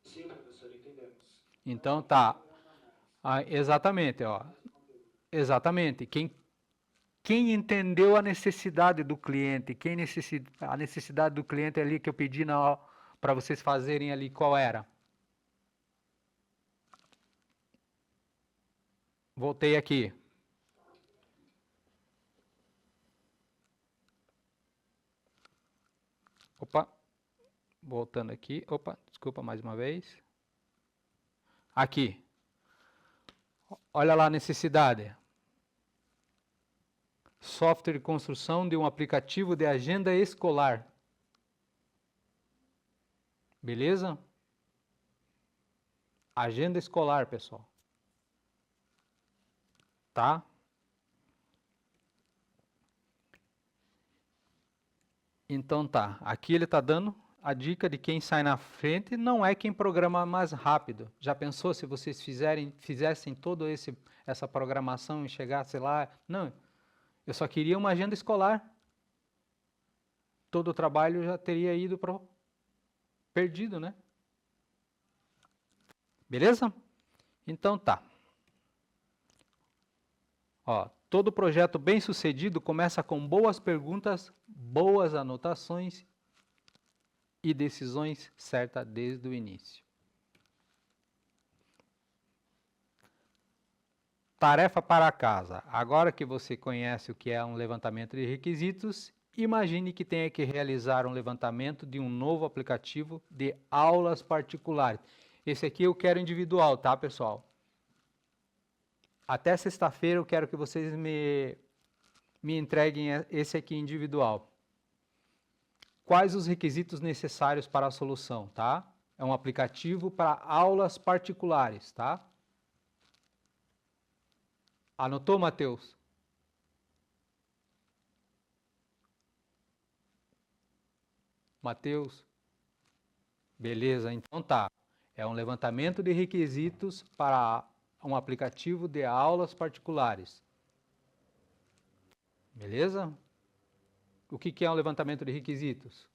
Sim, professor, entendemos. Então tá. Exatamente, ó. Exatamente. Quem entendeu a necessidade do cliente, a necessidade do cliente ali que eu pedi para vocês fazerem ali, qual era? Voltei aqui. Opa, voltando aqui. Opa, desculpa mais uma vez. Aqui. Olha lá a necessidade. Software de construção de um aplicativo de agenda escolar. Beleza? Agenda escolar, pessoal. Tá? Então tá, aqui ele está dando a dica de quem sai na frente não é quem programa mais rápido. Já pensou se vocês fizessem toda essa programação e chegasse lá? Não, eu só queria uma agenda escolar. Todo o trabalho já teria ido perdido, né? Beleza? Então tá. Ó, todo projeto bem sucedido começa com boas perguntas, boas anotações e decisões certas desde o início. Tarefa para casa. Agora que você conhece o que é um levantamento de requisitos, imagine que tenha que realizar um levantamento de um novo aplicativo de aulas particulares. Esse aqui eu quero individual, tá, pessoal? Até sexta-feira eu quero que vocês me entreguem esse aqui individual. Quais os requisitos necessários para a solução, tá? É um aplicativo para aulas particulares, tá? Anotou, Matheus? Matheus? Beleza, então tá. É um levantamento de requisitos para um aplicativo de aulas particulares. Beleza? O que é um levantamento de requisitos?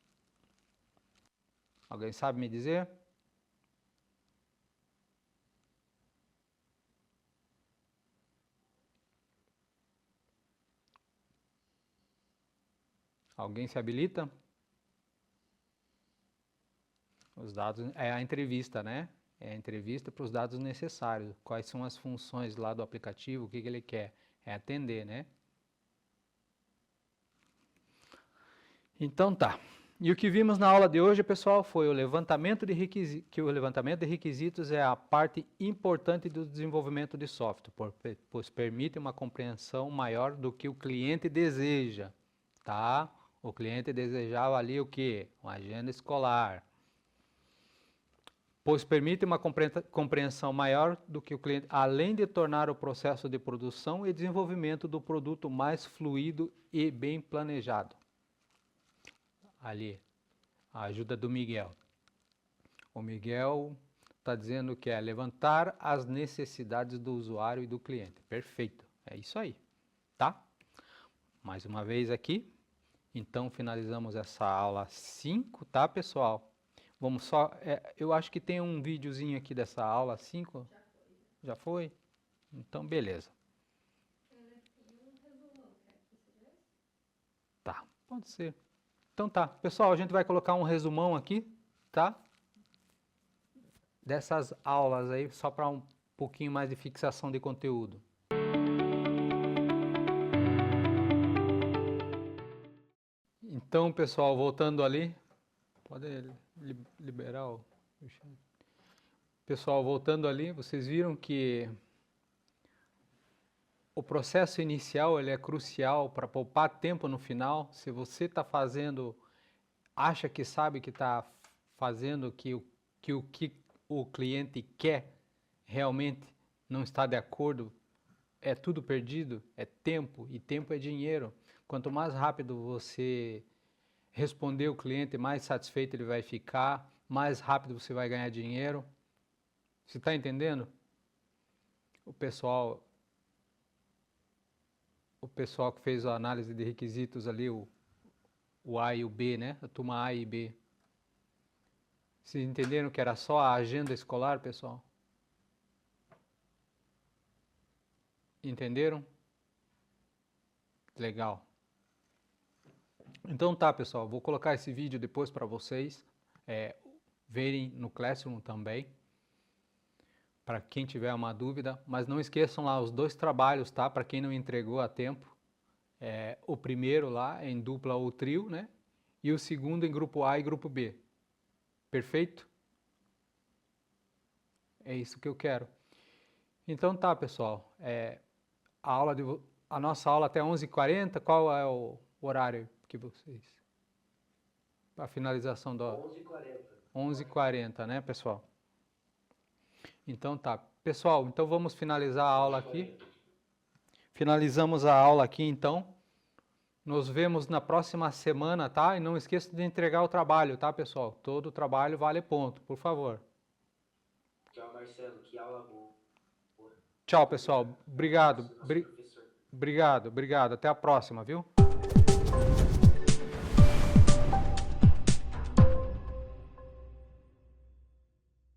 Alguém sabe me dizer? Alguém se habilita? Os dados, é a entrevista, né? É a entrevista para os dados necessários. Quais são as funções lá do aplicativo, o que ele quer? É atender, né? Então tá. E o que vimos na aula de hoje, pessoal, foi o levantamento de requisitos, que o levantamento de requisitos é a parte importante do desenvolvimento de software, pois permite uma compreensão maior do que o cliente deseja, tá? O cliente desejava ali o quê? Uma agenda escolar. Pois permite uma compreensão maior do que o cliente, além de tornar o processo de produção e desenvolvimento do produto mais fluido e bem planejado. Ali, a ajuda do Miguel. O Miguel está dizendo que é levantar as necessidades do usuário e do cliente. Perfeito, é isso aí, tá? Mais uma vez aqui. Então, finalizamos essa aula 5, tá, pessoal? Vamos só... eu acho que tem um videozinho aqui dessa aula 5. Já foi? Então, beleza. Tá, pode ser. Então tá, pessoal, a gente vai colocar um resumão aqui, tá? Dessas aulas aí, só para um pouquinho mais de fixação de conteúdo. Então, pessoal, voltando ali, pode liberar o... Pessoal, voltando ali, vocês viram que o processo inicial ele é crucial para poupar tempo no final. Se você está fazendo, acha que sabe que está fazendo que o cliente quer, realmente não está de acordo, é tudo perdido, é tempo, e tempo é dinheiro. Quanto mais rápido você responder o cliente, mais satisfeito ele vai ficar, mais rápido você vai ganhar dinheiro. Você está entendendo? O pessoal que fez a análise de requisitos ali, o A e o B, né? A turma A e B. Vocês entenderam que era só a agenda escolar, pessoal? Entenderam? Legal. Então tá, pessoal, vou colocar esse vídeo depois para vocês verem no Classroom também, para quem tiver uma dúvida. Mas não esqueçam lá os 2 trabalhos, tá? Para quem não entregou a tempo. O primeiro lá em dupla ou trio, né? E o segundo em grupo A e grupo B. Perfeito? É isso que eu quero. Então tá, pessoal. A nossa aula até 11h40, qual é o horário que vocês... A finalização da... 11h40. 11h40, né, pessoal? Então tá. Pessoal, então vamos finalizar a aula aqui. Finalizamos a aula aqui, então. Nos vemos na próxima semana, tá? E não esqueça de entregar o trabalho, tá, pessoal? Todo trabalho vale ponto, por favor. Tchau, Marcelo. Que aula boa. Tchau, pessoal. Obrigado. Nosso professor. Obrigado. Até a próxima, viu?